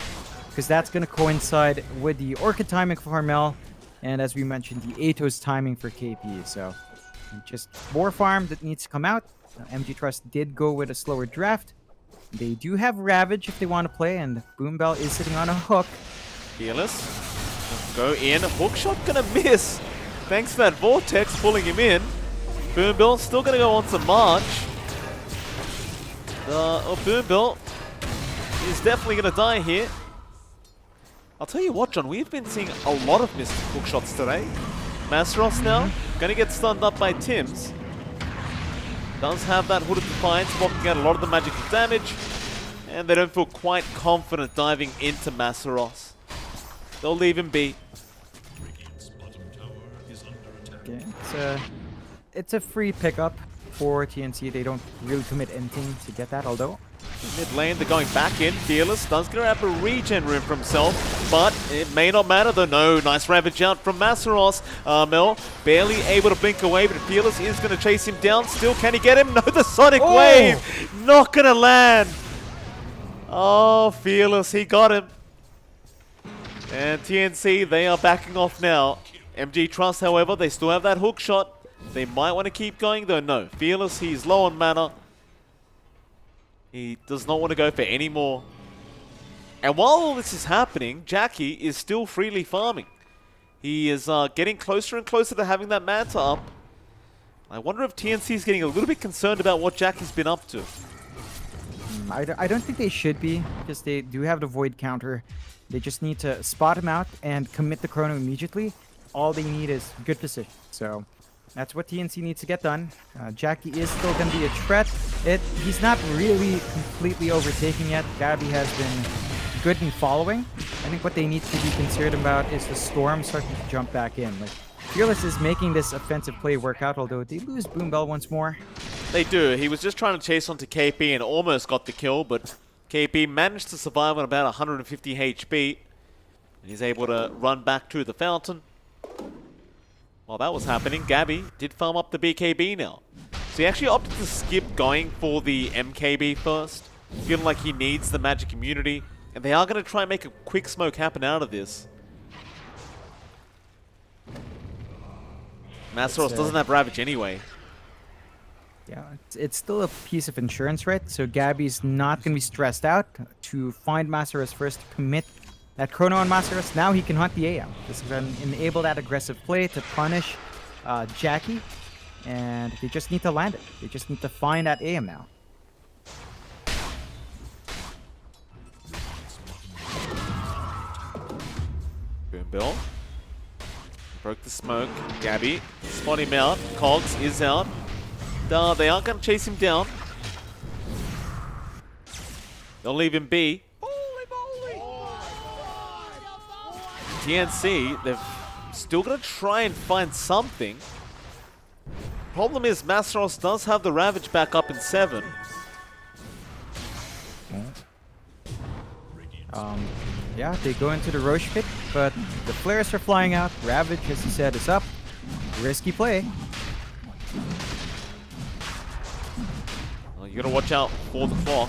because that's going to coincide with the Orchid timing for Harmel, and as we mentioned, the Atos timing for KP. So just more farm that needs to come out. MG.Trust did go with a slower draft. They do have Ravage if they want to play, and Boombell is sitting on a hook.
Fearless, go in. Hookshot gonna miss. Thanks to that Vortex pulling him in. Boombell still gonna go on to March. Boombell is definitely gonna die here. I'll tell you what, John, we've been seeing a lot of missed hookshots today. Masteros now, gonna get stunned up by Tims. Does have that Hood of Defiance, blocking out a lot of the magical damage. And they don't feel quite confident diving into Masteros. They'll leave him be.
Okay, it's a free pickup for TNC. They don't really commit anything to get that, although.
Mid lane, they're going back in. Fearless does get up a regen room for himself, but it may not matter though. No, nice Ravage out from Masteros. Mel barely able to blink away, but Fearless is going to chase him down. Still, can he get him? No, the Sonic Wave! Not going to land! Oh, Fearless, he got him. And TNC, they are backing off now. MG.Trust, however, they still have that hook shot. They might want to keep going though. No, Fearless, he's low on mana. He does not want to go for any more. And while all this is happening, Jackie is still freely farming. He is getting closer and closer to having that Manta up. I wonder if TNC is getting a little bit concerned about what Jackie's been up to.
I don't think they should be, because they do have the Void counter. They just need to spot him out and commit the chrono immediately. All they need is good position. So that's what TNC needs to get done. Jackie is still going to be a threat. He's not really completely overtaking yet. Gabby has been good in following. I think what they need to be concerned about is the Storm starting to jump back in. Like, Fearless is making this offensive play work out, although they lose Boombell once more.
They do. He was just trying to chase onto KP and almost got the kill, but KP managed to survive on about 150 HP. He's able to run back to the fountain. While that was happening, Gabby did farm up the BKB now. So he actually opted to skip going for the MKB first, feeling like he needs the magic immunity. And they are going to try and make a quick smoke happen out of this. Masaros doesn't have Ravage anyway.
Yeah, it's still a piece of insurance, right? So Gabby's not going to be stressed out to find Masaros first, to commit that chrono on Masaros. Now he can hunt the AM. This is going to enable that aggressive play to punish Jackie. And they just need to land it. They just need to find that AM now.
Boom Bill. Broke the smoke. Gabby. Spot him out. Cogs is out. They aren't going to chase him down. They'll leave him be. TNC, they're still going to try and find something. Problem is, Masaros does have the Ravage back up in 7.
Yeah, they go into the Roche pit, but the flares are flying out. Ravage, as he said, is up. Risky play.
Well, you got to watch out for the clock.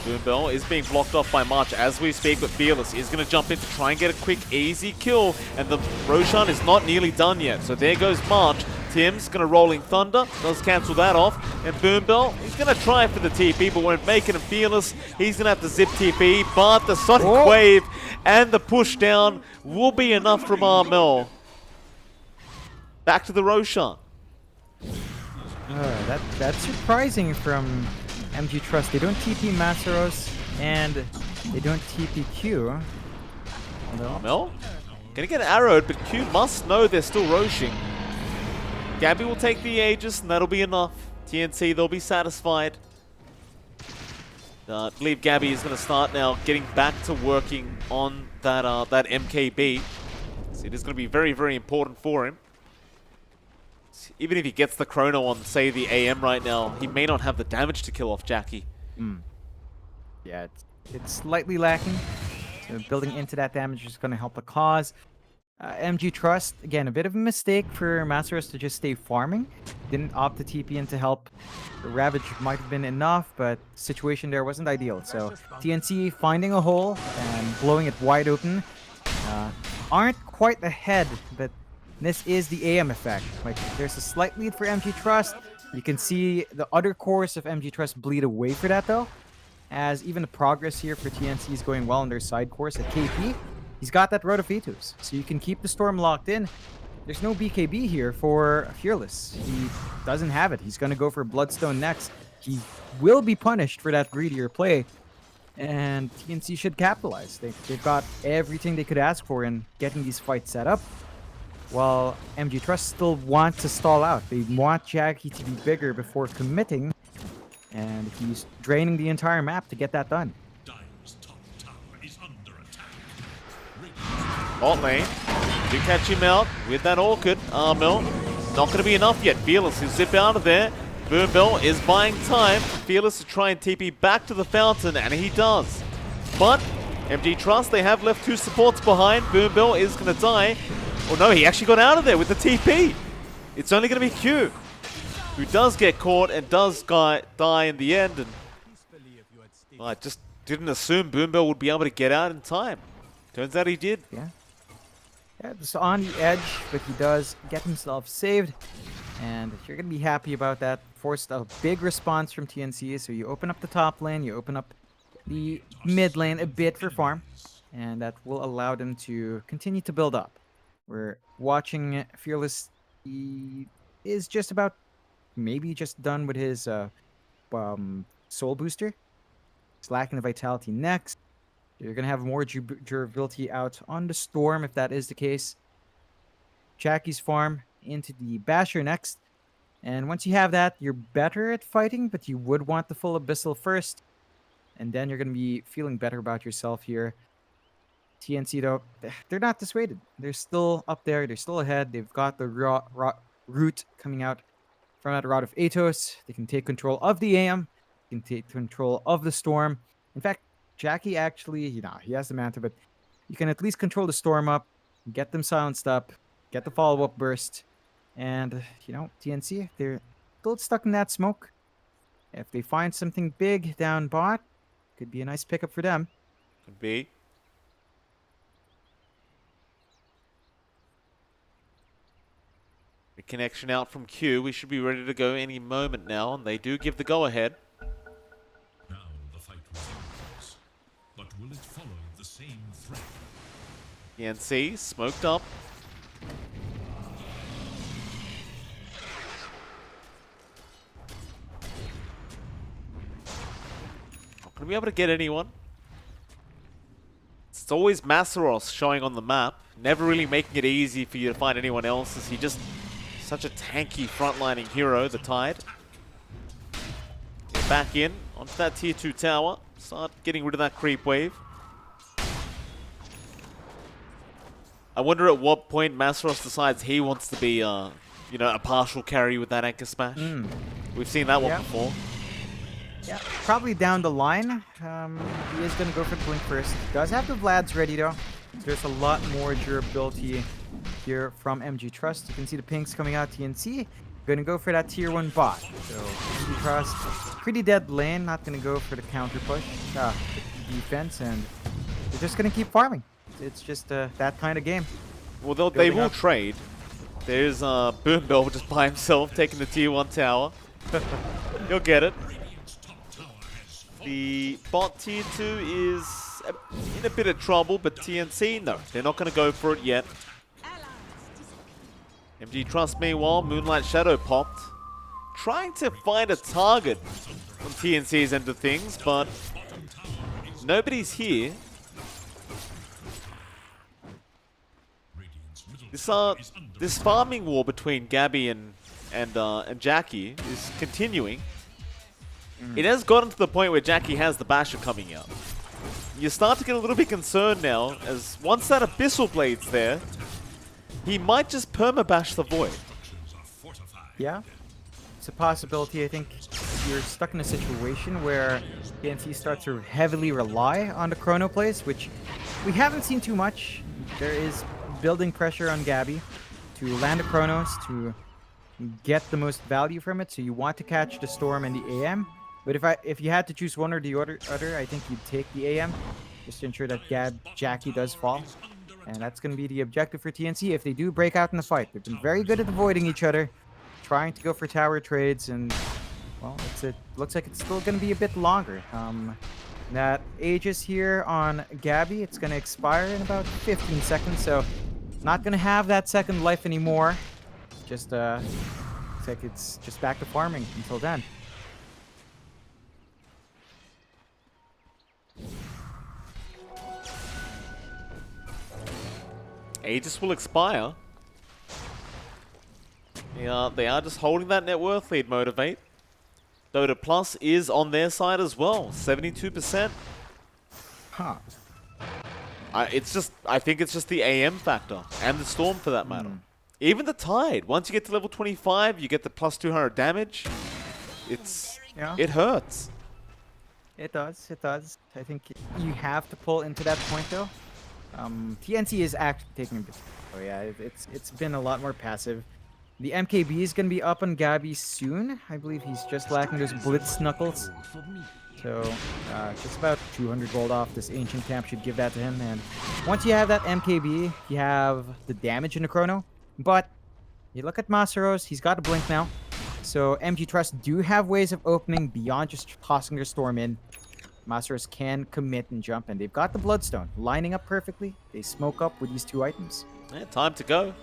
Boom Bell is being blocked off by March as we speak, but Fearless is going to jump in to try and get a quick, easy kill, and the Roshan is not nearly done yet. So there goes March. Tim's going to Rolling Thunder, does cancel that off, and Boom Bell, he's going to try for the TP, but when making him Fearless, he's going to have to zip TP, but the Sonic Wave and the push down will be enough from Armel. Back to the Roshan.
That's surprising from MG.Trust. They don't TP Masaros, and they don't TP Q.
Armel? Gonna get arrowed, but Q must know they're still roshing. Gabby will take the Aegis, and that'll be enough. TNC, they'll be satisfied. I believe Gabby is going to start now getting back to working on that MKB. So it is going to be very, very important for him. Even if he gets the chrono on, say, the AM right now, he may not have the damage to kill off Jackie.
Yeah, it's slightly lacking. So building into that damage is going to help the cause. MG.Trust, again, a bit of a mistake for Masaros to just stay farming. Didn't opt to TP in to help. The Ravage might have been enough, but the situation there wasn't ideal. So TNC finding a hole and blowing it wide open. Aren't quite ahead, but this is the AM effect. Like, there's a slight lead for MG.Trust. You can see the other cores of MG.Trust bleed away for that, though. As even the progress here for TNC is going well on their side course at KP. He's got that Road of Vetos, so you can keep the Storm locked in. There's no BKB here for Fearless. He doesn't have it. He's going to go for Bloodstone next. He will be punished for that greedier play, and TNC should capitalize. They've got everything they could ask for in getting these fights set up, while MG.Trust still want to stall out. They want Jackie to be bigger before committing, and he's draining the entire map to get that done.
Bot lane, do catch him out with that Orchid. Armel, not going to be enough yet. Fearless will zip out of there. Boom Bell is buying time for Fearless to try and TP back to the fountain, and he does. But MG.Trust, they have left 2 supports behind. Boom Bell is going to die. Oh no, he actually got out of there with the TP. It's only going to be Q, who does get caught and does die in the end. And I just didn't assume Boom Bell would be able to get out in time. Turns out he did.
Yeah, just on the edge, but he does get himself saved. And you're going to be happy about that. Forced a big response from TNC. So you open up the top lane, you open up the mid lane a bit for farm. And that will allow them to continue to build up. We're watching Fearless. He is just about, maybe just done with his soul booster. He's lacking the vitality next. You're going to have more durability out on the Storm if that is the case. Jackie's farm into the Basher next. And once you have that, you're better at fighting, but you would want the full Abyssal first. And then you're going to be feeling better about yourself here. TNC, though, they're not dissuaded. They're still up there. They're still ahead. They've got the route coming out from that Rod of Atos. They can take control of the AM. They can take control of the Storm. In fact, Jackie actually, he has the Manta, but you can at least control the Storm up, get them silenced up, get the follow-up burst, and, TNC, they're still stuck in that smoke. If they find something big down bot, could be a nice pickup for them.
Could be. connection out from Q. We should be ready to go any moment now, and they do give the go-ahead.
Now the fight resumes. But will it follow the same thread?
TNC smoked up. Not going to be able to get anyone. It's always Masaros showing on the map, never really making it easy for you to find anyone else, as he just such a tanky frontlining hero, the Tide. Get back in onto that tier 2 tower, start getting rid of that creep wave. I wonder at what point Masaros decides he wants to be, you know, a partial carry with that anchor smash. We've seen that one before.
Yeah, probably down the line. He is going to go for the blink first. Does have the Vlads ready though. So there's a lot more durability here from MG.Trust. You can see the pinks coming out. TNC going to go for that tier 1 bot. So MG.Trust, pretty dead lane. Not going to go for the counter push, defense, and they're just going to keep farming. It's just that kind of game.
Well, they will trade. There's Boombell just by himself taking the tier 1 tower. He'll get it. The bot tier 2 is in a bit of trouble, but TNC, no, they're not going to go for it yet. MG.Trust, meanwhile, Moonlight Shadow popped. Trying to find a target on TNC's end of things, but nobody's here. This farming war between Gabby and Jackie is continuing. It has gotten to the point where Jackie has the Basher coming out. You start to get a little bit concerned now, as once that Abyssal Blade's there, he might just perma-bash the Void.
Yeah, it's a possibility. I think you're stuck in a situation where TNC starts to heavily rely on the chrono plays, which we haven't seen too much. There is building pressure on Gabby to land the chronos, to get the most value from it, so you want to catch the Storm and the AM. But if you had to choose one or the other, I think you'd take the AM, just to ensure that Jackie does fall. And that's going to be the objective for TNC if they do break out in the fight. They've been very good at avoiding each other, trying to go for tower trades, and, well, it looks like it's still going to be a bit longer. That Aegis here on Gabby, it's going to expire in about 15 seconds, so not going to have that second life anymore. Just, looks like it's just back to farming until then.
Aegis will expire. They are just holding that net worth lead, Motivate. Dota Plus is on their side as well, 72%.
Huh.
I think it's just the AM factor, and the Storm for that matter. Even the Tide, once you get to level 25, you get the plus 200 damage. It hurts.
It does. I think you have to pull into that point though. TNC is actually taking a bit. Oh yeah, it's been a lot more passive. The MKB is gonna be up on Gabby soon. I believe he's just lacking those Blitz Knuckles. So just about 200 gold off this Ancient Camp should give that to him. And once you have that MKB, you have the damage in the chrono. But you look at Masaros, he's got a blink now. So MG.Trust do have ways of opening beyond just tossing their Storm in. Masaros can commit and jump, and they've got the Bloodstone lining up perfectly. They smoke up with these 2 items.
Yeah, time to go.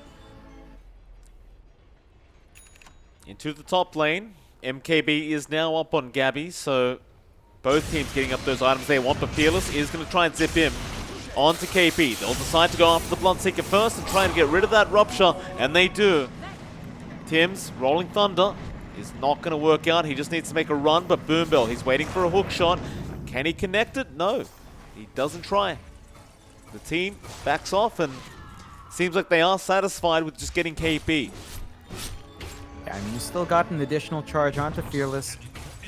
Into the top lane. MKB is now up on Gabby, so both teams getting up those items they want, but Fearless is going to try and zip him onto KP. They'll decide to go after the Bloodseeker first and try and get rid of that Rupture, and they do. Tim's Rolling Thunder is not going to work out. He just needs to make a run, but Boombell, he's waiting for a hook shot. Can he connect it? No, he doesn't try. The team backs off, and seems like they are satisfied with just getting KP.
Yeah, I mean, you still got an additional charge onto Fearless.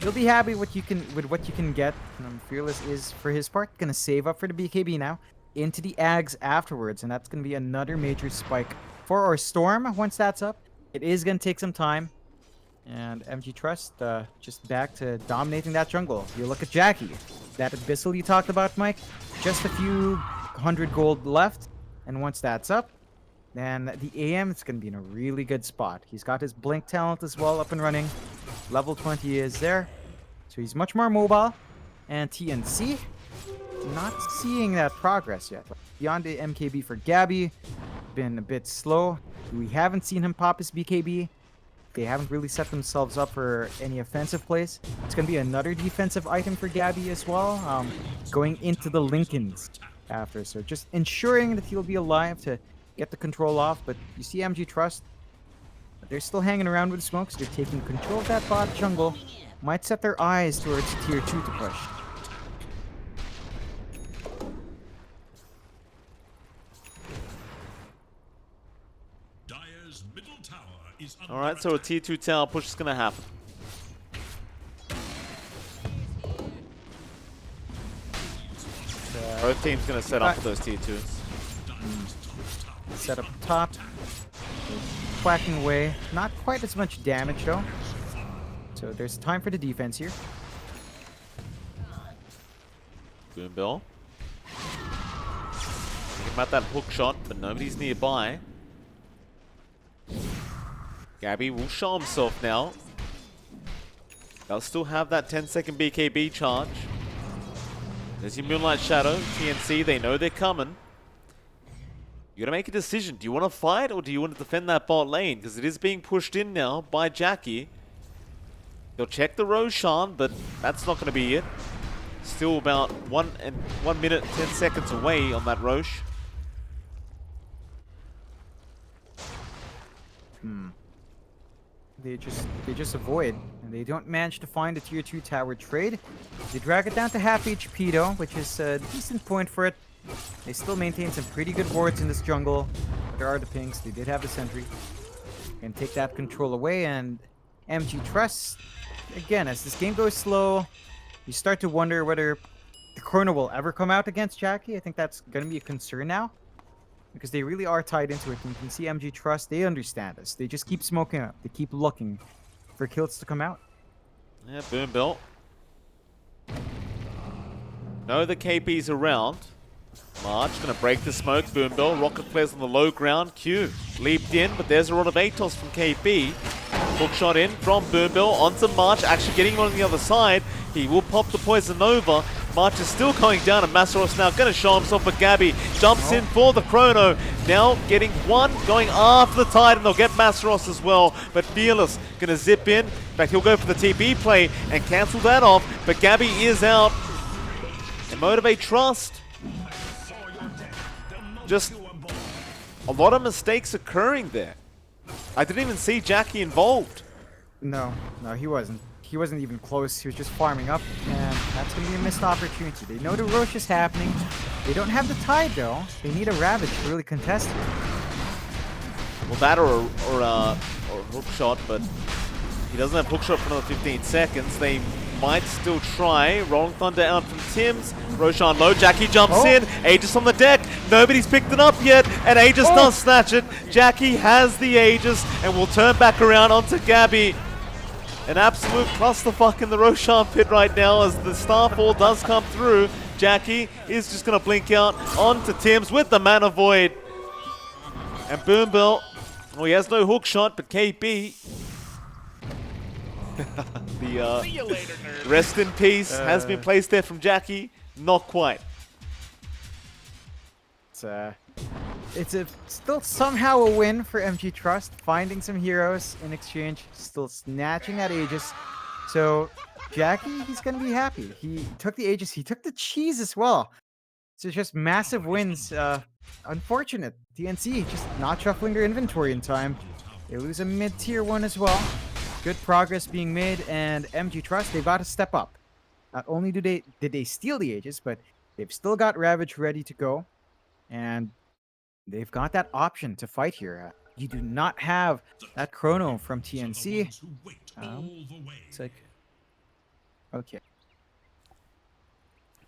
You'll be happy with what you can get. Fearless is, for his part, going to save up for the BKB now into the Ags afterwards, and that's going to be another major spike for our Storm. Once that's up, it is going to take some time. And MG.Trust just back to dominating that jungle. You look at Jackie, that Abyssal you talked about, Mike. Just a few 100 gold left, and once that's up, then the AM is going to be in a really good spot. He's got his Blink talent as well up and running. Level 20 is there. So he's much more mobile. And TNC, not seeing that progress yet. Beyond the MKB for Gabby, been a bit slow. We haven't seen him pop his BKB. They haven't really set themselves up for any offensive plays. It's going to be another defensive item for Gabby as well, going into the Lincolns after. So just ensuring that he'll be alive to get the control off. But you see MG.Trust, they're still hanging around with the smokes. They're taking control of that bot jungle. Might set their eyes towards tier 2 to push.
Dire's middle tower is under
Alright, so a
attack.
tier 2 tower push is going to happen. Both teams going to set up for those tier 2s.
Set up top. Quacking away. Not quite as much damage though. So there's time for the defense here.
Boom Bill. Thinking about that hook shot, but nobody's nearby. Gabby will show himself now. They'll still have that 10-second BKB charge. There's your Moonlight Shadow, TNC, they know they're coming. You gotta make a decision. Do you want to fight or do you want to defend that bot lane? Because it is being pushed in now by Jackie. They'll check the Roshan, but that's not gonna be it. Still about 1 minute 10 seconds away on that Roche.
They just avoid, and they don't manage to find a tier 2 tower trade. They drag it down to half HP though, which is a decent point for it. They still maintain some pretty good wards in this jungle. But there are the pings. They did have the sentry. Can take that control away, and MG.Trust, again, as this game goes slow, you start to wonder whether the Chrono will ever come out against Jackie. I think that's going to be a concern now, because they really are tied into it. And you can see MG.Trust, they understand this. They just keep smoking up. They keep looking for kills to come out.
Yeah, Boom Bill. No, the KP's around. March gonna break the smoke. Boom Bill. Rocket flares on the low ground. Q leaped in, but there's a lot of ATOS from KP. Hook shot in from Boom Bill onto March, actually getting him on the other side. He will pop the Poison Nova. March is still going down, and Massaros now going to show himself, but Gabby jumps in for the Chrono. Now getting one, going after the Tide, and they'll get Massaros as well. But Fearless going to zip in. In fact, he'll go for the TP play and cancel that off, but Gabby is out. And MLPDotA, just a lot of mistakes occurring there. I didn't even see Jackie involved.
No, he wasn't. He wasn't even close. He was just farming up, and that's going to be a missed opportunity. They know the Roche is happening. They don't have the Tide, though. They need a Ravage to really contest here.
Well, that or a hook shot, but he doesn't have hook shot for another 15 seconds. They might still try. Rolling Thunder out from Tim's. Roshan low. Jackie jumps in. Aegis on the deck. Nobody's picked it up yet, and Aegis does snatch it. Jackie has the Aegis and will turn back around onto Gabby. An absolute clusterfuck in the Roshan pit right now as the Starfall does come through. Jackie is just going to blink out onto Tim's with the Mana Void. And Boom Bill, well, he has no hook shot, but KP. The rest in peace has been placed there from Jackie. Not quite.
It's still somehow a win for MG.Trust, finding some heroes in exchange, still snatching that Aegis. So Jackie, he's going to be happy. He took the Aegis, he took the cheese as well. So just massive wins. Unfortunate. TNC just not shuffling their inventory in time. They lose a mid-tier one as well. Good progress being made, and MG.Trust, they've got to step up. Not only did they steal the Aegis, but they've still got Ravage ready to go. And they've got that option to fight here. You do not have that Chrono from TNC. It's like, okay.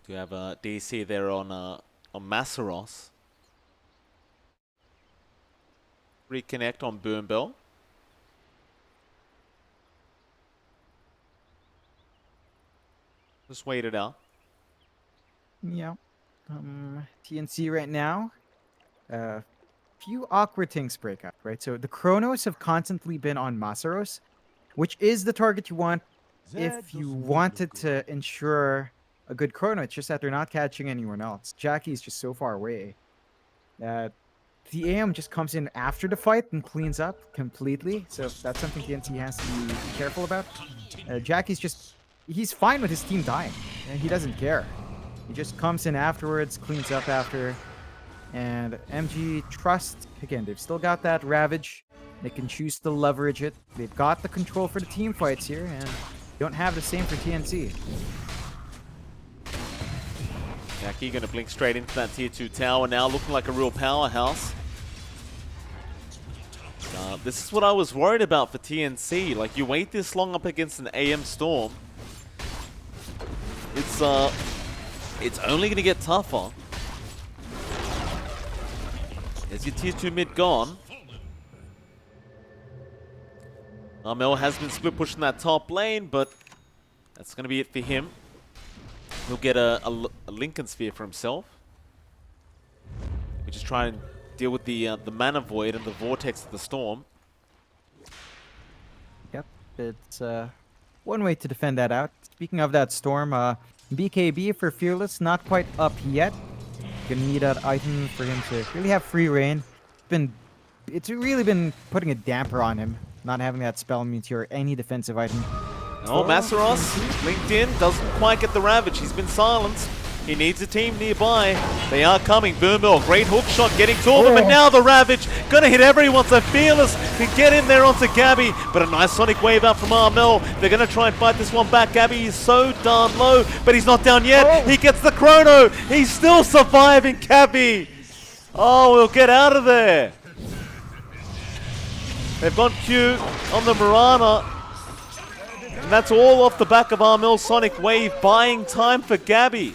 Do you have a DC there on Massaros? Reconnect on Boom Bill. Just wait it out.
Yeah. TNC right now. few awkward things break out, right? So the Chronos have constantly been on Masaros, which is the target you want if you wanted to ensure a good Chrono. It's just that they're not catching anyone else. Jackie's just so far away that the AM just comes in after the fight and cleans up completely. So that's something TNC has to be careful about. Jackie's just, he's fine with his team dying. And he doesn't care. He just comes in afterwards, cleans up after. And MG.Trust, again, they've still got that Ravage. They can choose to leverage it. They've got the control for the team fights here, and don't have the same for TNC.
Jackie gonna blink straight into that tier 2 tower now, looking like a real powerhouse. This is what I was worried about for TNC. Like, you wait this long up against an AM Storm, it's only gonna get tougher. There's your tier 2 mid gone. Mel has been split pushing that top lane, but that's going to be it for him. He'll get a Lincoln Sphere for himself. We just try and deal with the Mana Void and the Vortex of the Storm.
Yep, it's one way to defend that out. Speaking of that Storm, BKB for Fearless, not quite up yet. Gonna need that item for him to really have free reign. It's really been putting a damper on him, not having that Spell Meteor or any defensive item.
Oh, Masaros linked in, doesn't quite get the Ravage. He's been silenced. He needs a team nearby. They are coming. Boombill, great hook shot getting to them, but now the Ravage gonna hit everyone. So Fearless can get in there onto Gabby, but a nice Sonic Wave out from Armel. They're gonna try and fight this one back. Gabby is so darn low, but he's not down yet. He gets the Chrono. He's still surviving, Gabby. Oh, we'll get out of there. They've gone Q on the Mirana. And that's all off the back of Armel's Sonic Wave, buying time for Gabby.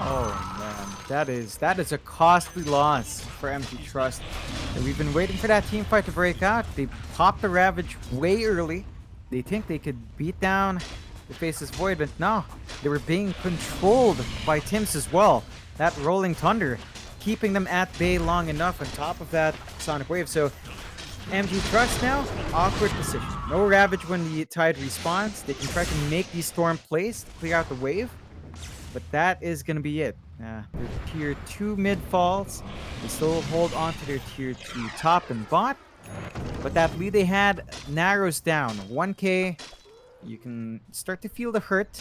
Oh man, that is a costly loss for MG.Trust. And we've been waiting for that team fight to break out. They popped the Ravage way early. They think they could beat down the Faceless Void, but no, they were being controlled by Tims as well. That Rolling Thunder keeping them at bay long enough on top of that Sonic Wave. So MG.Trust now, awkward position. No Ravage when the Tide respawns. They can try to make these Storm plays to clear out the wave, but that is going to be it. Their tier 2 mid falls. They still hold on to their tier 2 top and bot, but that lead they had narrows down. 1k, you can start to feel the hurt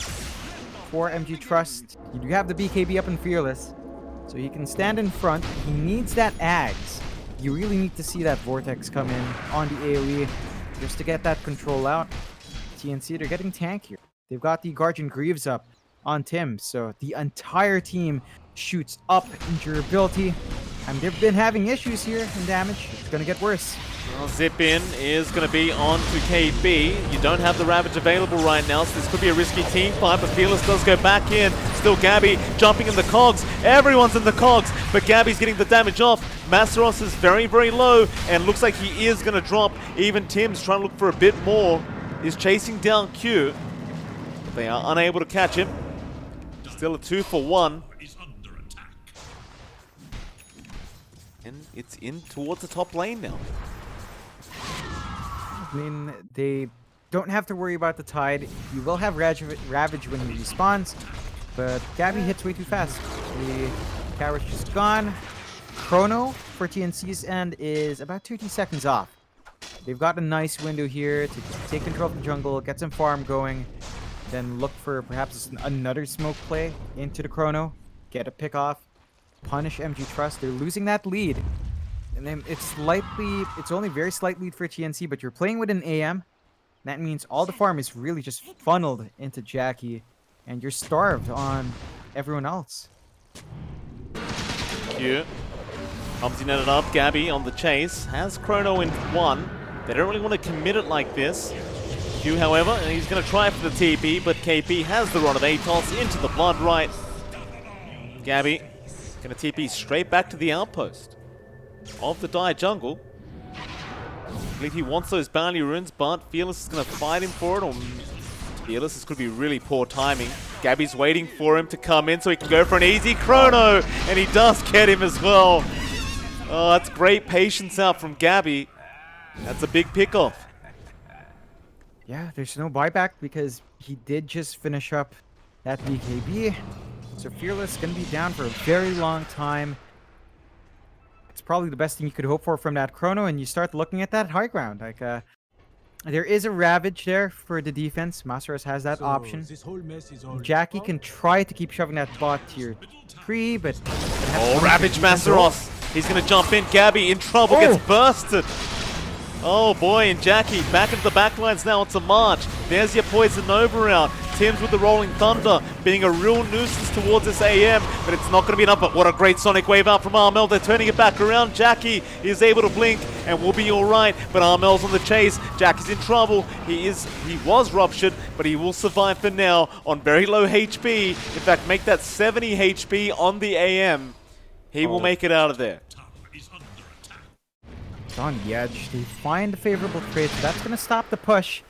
for MG.Trust. You do have the BKB up in Fearless, so he can stand in front. He needs that Ags. You really need to see that Vortex come in on the AoE just to get that control out. TNC, they're getting tankier. They've got the Guardian Greaves up on Tim, so the entire team shoots up in durability. And they've been having issues here in damage. It's going to get worse.
Well, Zip in is going to be on to KB. You don't have the Ravage available right now, so this could be a risky team fight, but Fearless does go back in. Still Gabby jumping in the cogs. Everyone's in the cogs, but Gabby's getting the damage off. Masaros is very, very low, and looks like he is going to drop. Even Tim's trying to look for a bit more. He's chasing down Q. But they are unable to catch him. Still a 2-for-1. And it's in towards the top lane now.
I mean, they don't have to worry about the Tide. You will have Ravage when he respawns, but Gabby hits way too fast. The carriage is gone. Chrono for TNC's end is about 30 seconds off. They've got a nice window here to take control of the jungle, get some farm going, then look for perhaps another smoke play into the Chrono, get a pick off, punish MG.Trust. They're losing that lead. And then it's only very slight lead for TNC, but you're playing with an AM. That means all the farm is really just funneled into Jackie, and you're starved on everyone else.
Q comes in and up. Gabby on the chase, has Chrono in one. They don't really want to commit it like this. Q, however, he's going to try for the TP, but KP has the run of Atos into the blood right. Gabby going to TP straight back to the outpost of the Dire jungle. I believe he wants those bounty runes, but Fearless is going to fight him for it. Or Fearless, this could be really poor timing. Gabby's waiting for him to come in so he can go for an easy Chrono, and he does get him as well. Oh, that's great patience out from Gabby. That's a big pickoff.
Yeah, there's no buyback because he did just finish up that BKB. So Fearless gonna be down for a very long time. It's probably the best thing you could hope for from that chrono, and you start looking at that high ground. Like, there is a Ravage there for the defense. Masaros has that option. Jackie can try to keep shoving that bot tier 3, but...
Oh, Ravage Masaros. He's going to jump in. Gabby in trouble, gets bursted. Oh boy, and Jackie back into the backlines now. It's a march. There's your Poison Nova out. Tim's with the Rolling Thunder, being a real nuisance towards this AM, but it's not going to be enough. But what a great Sonic Wave out from Armel. They're turning it back around. Jackie is able to blink and will be all right, but Armel's on the chase. Jackie's in trouble. He was ruptured, but he will survive for now on very low HP. In fact, make that 70 HP on the AM. He will make it out of there.
On the edge, they find a favorable trade, so that's going to stop the push.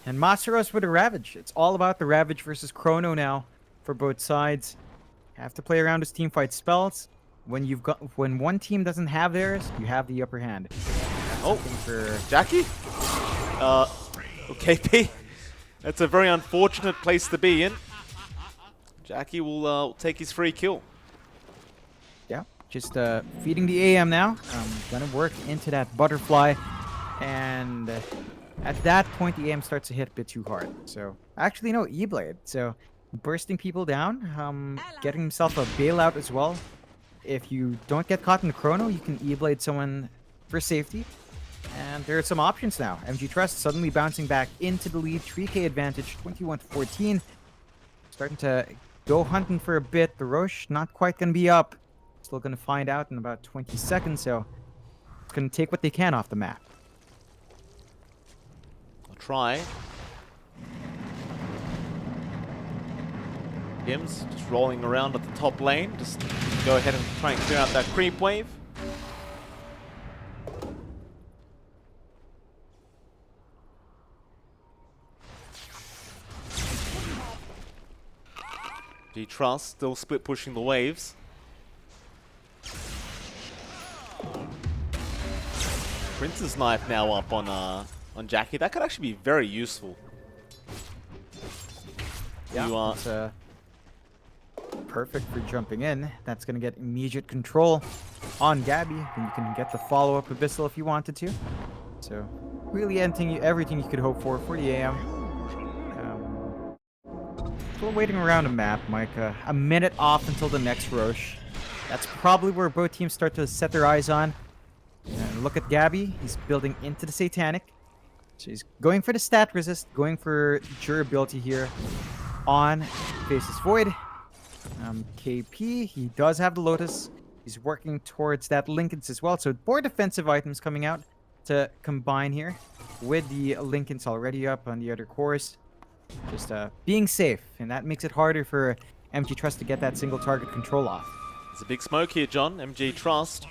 And Masaros with a Ravage. It's all about the Ravage versus Chrono now for both sides. Have to play around his team fight spells. When one team doesn't have theirs, you have the upper hand.
Oh, for Jackie? KP. That's a very unfortunate place to be in. Jackie will take his free kill.
Yeah, just feeding the AM now. Gonna work into that butterfly, and at that point the AM starts to hit a bit too hard. So actually no, E-Blade. So bursting people down, getting himself a bailout as well. If you don't get caught in the chrono, you can E-Blade someone for safety. And there are some options now. MG.Trust suddenly bouncing back into the lead, 3k advantage, 21-14. Starting to go hunting for a bit. The Roche not quite gonna be up. Still gonna find out in about 20 seconds, so it's gonna take what they can off the map.
I'll try. Gims just rolling around at the top lane. Just go ahead and try and clear out that creep wave. G.Trust still split pushing the waves. Prince's Knife now up on Jackie. That could actually be very useful.
Yeah, it's perfect for jumping in. That's going to get immediate control on Gabby. And you can get the follow-up Abyssal if you wanted to. So, really everything you could hope for the AM. Still waiting around a map, Mike. A minute off until the next Roche. That's probably where both teams start to set their eyes on. And look at Gabby. He's building into the Satanic. So he's going for the stat resist, going for durability here on Faceless Void. KP, he does have the Lotus. He's working towards that Linken's as well. So more defensive items coming out to combine here with the Linken's already up on the other cores. Just being safe, and that makes it harder for MG.Trust to get that single target control off.
There's a big smoke here, John. MG.Trust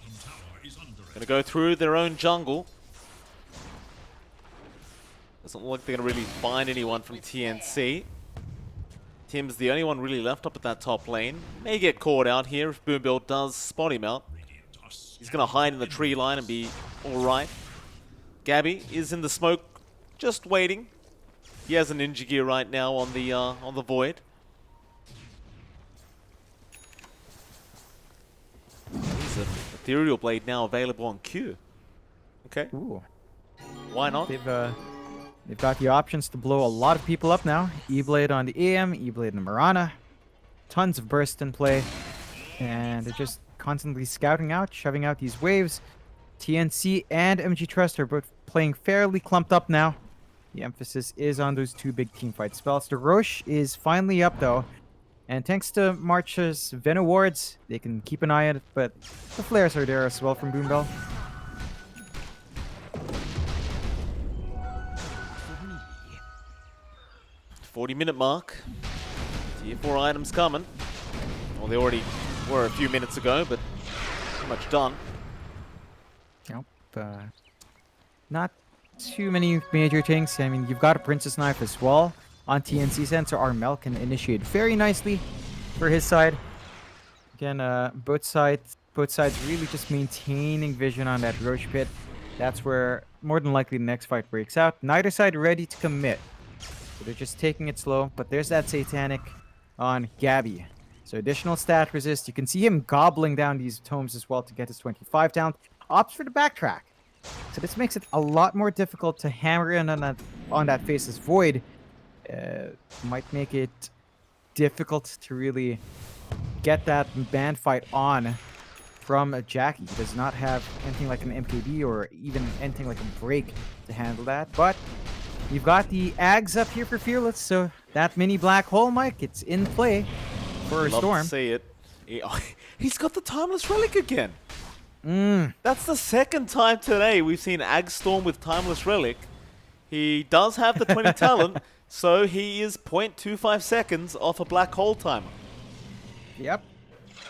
gonna go through their own jungle. Doesn't look like they're gonna really find anyone from TNC. Tim's the only one really left up at that top lane. May get caught out here if Boombill does spot him out. He's gonna hide in the tree line and be alright. Gabby is in the smoke, just waiting. He has a ninja gear right now on the Void. There's an Ethereal Blade now available on Q. Okay.
Ooh.
Why not?
They've got the options to blow a lot of people up now. E-Blade on the AM, E-Blade on the Mirana. Tons of burst in play. And they're just constantly scouting out, shoving out these waves. TNC and MG.Trust are both playing fairly clumped up now. The emphasis is on those two big teamfight spells. The Roche is finally up though. And thanks to March's Ven Awards, they can keep an eye on it, but the flares are there as well from Boombell.
.40-minute mark. Tier 4 items coming. Well, they already were a few minutes ago, but pretty much done.
Nope. Not too many major things. I mean, you've got a Princess Knife as well on TNC sensor. Armel can initiate very nicely for his side. Again, both both sides really just maintaining vision on that Roche pit. That's where more than likely the next fight breaks out. Neither side ready to commit. So they're just taking it slow. But there's that Satanic on Gabby. So additional stat resist. You can see him gobbling down these tomes as well to get his 25 down. Opts for the backtrack. So this makes it a lot more difficult to hammer in on that Faceless Void. Might make it difficult to really get that band fight on from Jackie. He does not have anything like an MKB or even anything like a break to handle that. But you've got the Ags up here for Fearless, so that mini black hole, Mike, it's in play for a
Love
Storm.
to see it. He's got the Timeless Relic again. That's the second time today we've seen Ag Storm with Timeless Relic. He does have the 20 talent, so he is 0.25 seconds off a black hole timer.
Yep.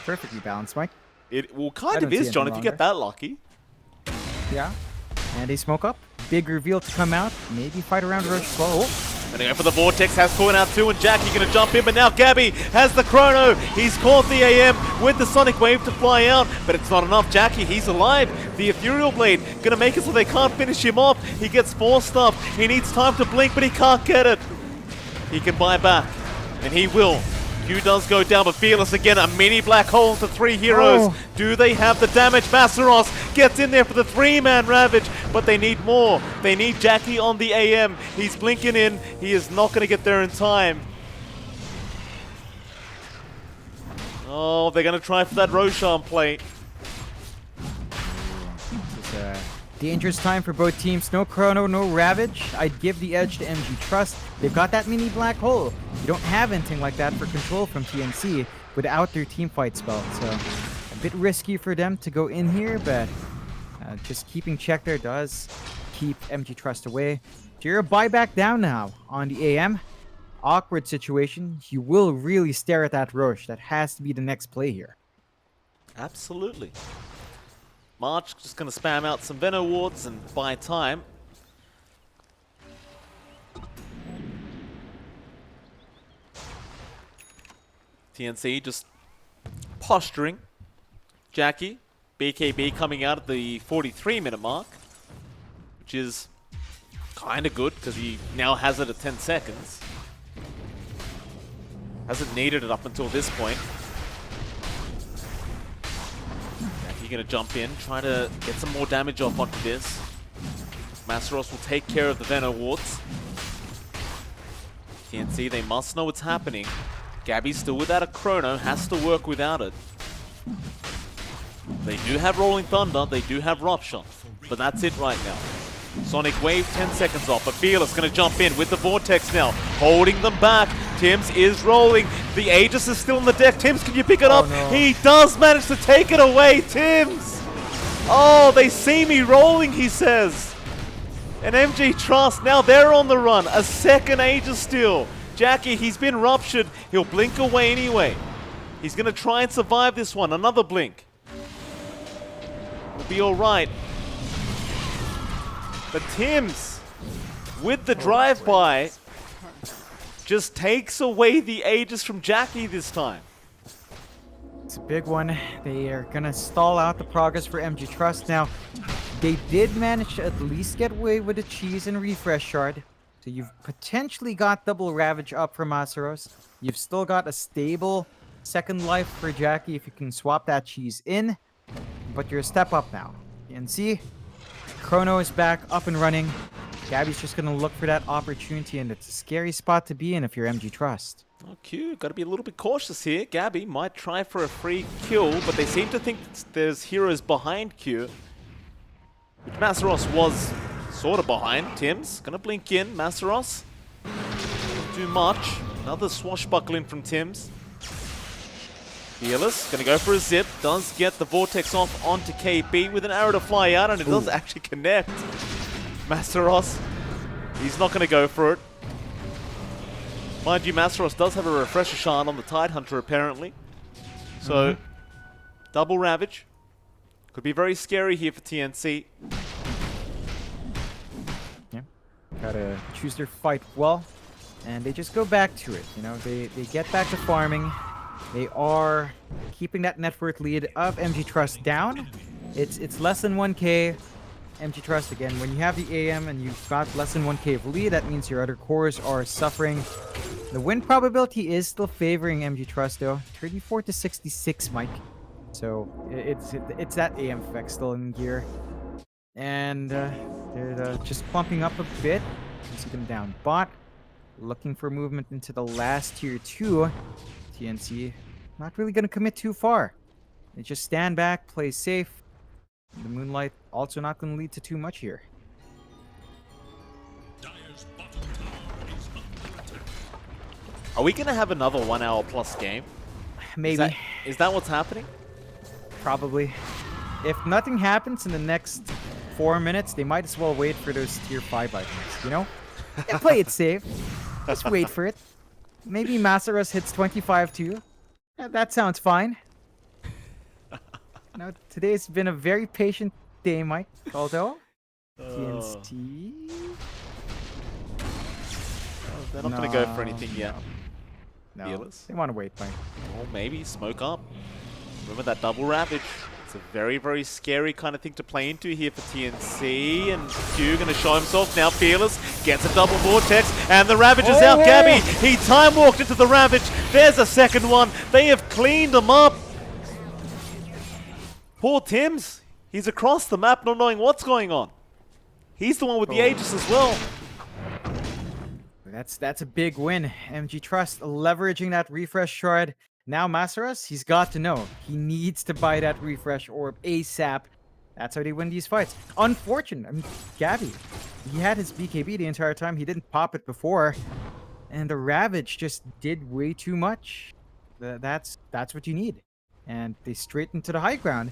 Perfectly balanced, Mike.
It well,
I
kind of
don't see
is, John, if you
anything
get that lucky.
Yeah. And a smoke up. Big reveal to come out. Maybe fight around Roche as well. Oh.
Gonna go for the Vortex, has caught out too, and Jackie gonna jump in, but now Gabby has the Chrono. He's caught the AM with the Sonic Wave to fly out, but it's not enough. Jackie, he's alive. The Ethereal Blade gonna make it so they can't finish him off. He gets forced up. He needs time to blink, but he can't get it. He can buy back, and he will. Q does go down, but Fearless again, a mini black hole to 3 heroes.
Oh.
Do they have the damage? Masseros gets in there for the 3-man Ravage, but they need more. They need Jackie on the AM. He's blinking in. He is not going to get there in time. Oh, they're going to try for that Roshan play.
It's a dangerous time for both teams. No Chrono, no Ravage. I'd give the edge to MG.Trust. They've got that mini black hole. You don't have anything like that for control from TNC without their team fight spell. So a bit risky for them to go in here, but just keeping check there does keep MG.Trust away. Jira buyback down now on the AM. Awkward situation. You will really stare at that Roche. That has to be the next play here.
Absolutely. March just going to spam out some Venom wards and buy time. TNC just posturing. Jackie, BKB coming out at the 43-minute mark, which is kind of good because he now has it at 10 seconds. Hasn't needed it up until this point. Jackie gonna jump in, try to get some more damage off onto this. Masseros will take care of the Venom wards. TNC, they must know what's happening. Gabby's still without a Chrono, has to work without it. They do have Rolling Thunder, they do have Rupture, but that's it right now. Sonic Wave 10 seconds off, but Fearless gonna jump in with the Vortex now, holding them back. Tims is rolling, the Aegis is still on the deck. Tims, can you pick it up?
No.
He does manage to take it away, Tims! Oh, they see me rolling, he says. And MG.Trust, now they're on the run, a second Aegis steal. Jackie, he's been ruptured. He'll blink away anyway. He's going to try and survive this one. Another blink. We'll be all right. But Tims, with the drive-by, just takes away the Aegis from Jackie this time.
It's a big one. They are going to stall out the progress for MG.Trust. Now, they did manage to at least get away with a cheese and refresh shard. So you've potentially got double Ravage up for Masseros. You've still got a stable second life for Jackie if you can swap that cheese in. But you're a step up now. You can see Chrono is back up and running. Gabby's just going to look for that opportunity, and it's a scary spot to be in if you're MG.Trust.
Oh, Q, got to be a little bit cautious here. Gabby might try for a free kill, but they seem to think there's heroes behind Q. Which Masseros was sort of behind. Tims gonna blink in. Masseros not too much. Another swashbuckling from Tims. Fearless gonna go for a zip. Does get the Vortex off onto KB with an arrow to fly out, and it does actually connect. Masseros, he's not gonna go for it. Mind you, Masseros does have a refresher shard on the Tidehunter apparently. So double Ravage. Could be very scary here for TNC.
Yeah, gotta choose their fight well, and they just go back to it. You know, they get back to farming. They are keeping that net worth lead of MG.Trust down. It's less than 1k. MG.Trust, again, when you have the AM and you've got less than 1k of lead, that means your other cores are suffering. The win probability is still favoring MG.Trust though, 34 to 66, Mike. So it's that AM effect still in gear. And they're just pumping up a bit. You can see them down bot. Looking for movement into the last tier 2. TNC not really going to commit too far. They just stand back, play safe. The Moonlight also not going to lead to too much here.
Dire's bottom tower is under attack.
Are we gonna have another 1 hour plus game?
Maybe.
Is that what's happening?
Probably. If nothing happens in the next 4 minutes, they might as well wait for those tier 5 items, you know? Yeah, play it safe. Just wait for it. Maybe Masaros hits 25 too. Yeah, that sounds fine. Now, today's been a very patient day, Mike. Although, TNC...
Oh, they're not gonna go for anything yet.
No,
Fearless.
they want to wait, Mike.
Or maybe smoke up. Remember that double ravage. It's a very, very scary kind of thing to play into here for TNC. And Q gonna show himself now. Fearless gets a double vortex, and the ravage is out. Gabby, he time walked into the ravage. There's a second one. They have cleaned him up. Poor Tims. He's across the map, not knowing what's going on. He's the one with the Aegis as well.
That's a big win. MG.Trust leveraging that refresh shard. Now Masaros, he's got to know. He needs to buy that refresh orb ASAP. That's how they win these fights. Unfortunate. I mean, Gabby, he had his BKB the entire time. He didn't pop it before. And the Ravage just did way too much. That's what you need. And they straightened to the high ground.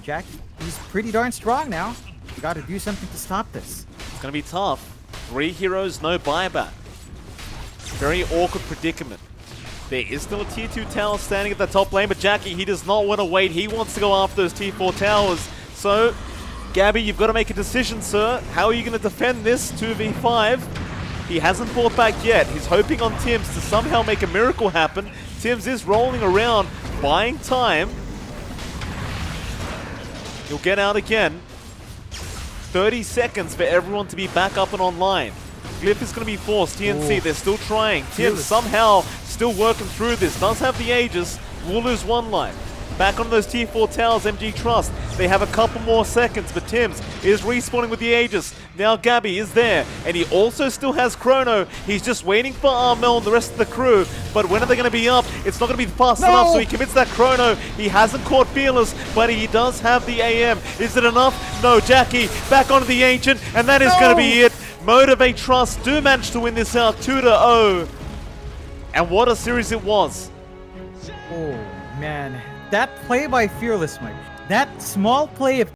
Jack, he's pretty darn strong now. You got to do something to stop this.
It's going to be tough. 3 heroes, no buyback. Very awkward predicament. There is still a tier 2 tower standing at the top lane, but Jackie, he does not want to wait. He wants to go after those tier 4 towers. So, Gabby, you've got to make a decision, sir. How are you going to defend this 2v5? He hasn't fought back yet. He's hoping on Tims to somehow make a miracle happen. Tims is rolling around, buying time. He'll get out again. 30 seconds for everyone to be back up and online. Glyph is going to be forced. TNC, they're still trying. Tims somehow still working through this. Does have the Aegis. Will lose 1 life. Back on those tier 4 towers, MG.Trust. They have a couple more seconds, but Tims is respawning with the Aegis. Now Gabby is there, and he also still has Chrono. He's just waiting for Armel and the rest of the crew. But when are they going to be up? It's not going to be fast enough, so he commits that Chrono. He hasn't caught Fearless, but he does have the AM. Is it enough? No, Jackie back onto the Ancient, and that is going to be it. MLPDotA do manage to win this out 2-0. And what a series it was.
Oh, man. That play by Fearless, Mike. That small play of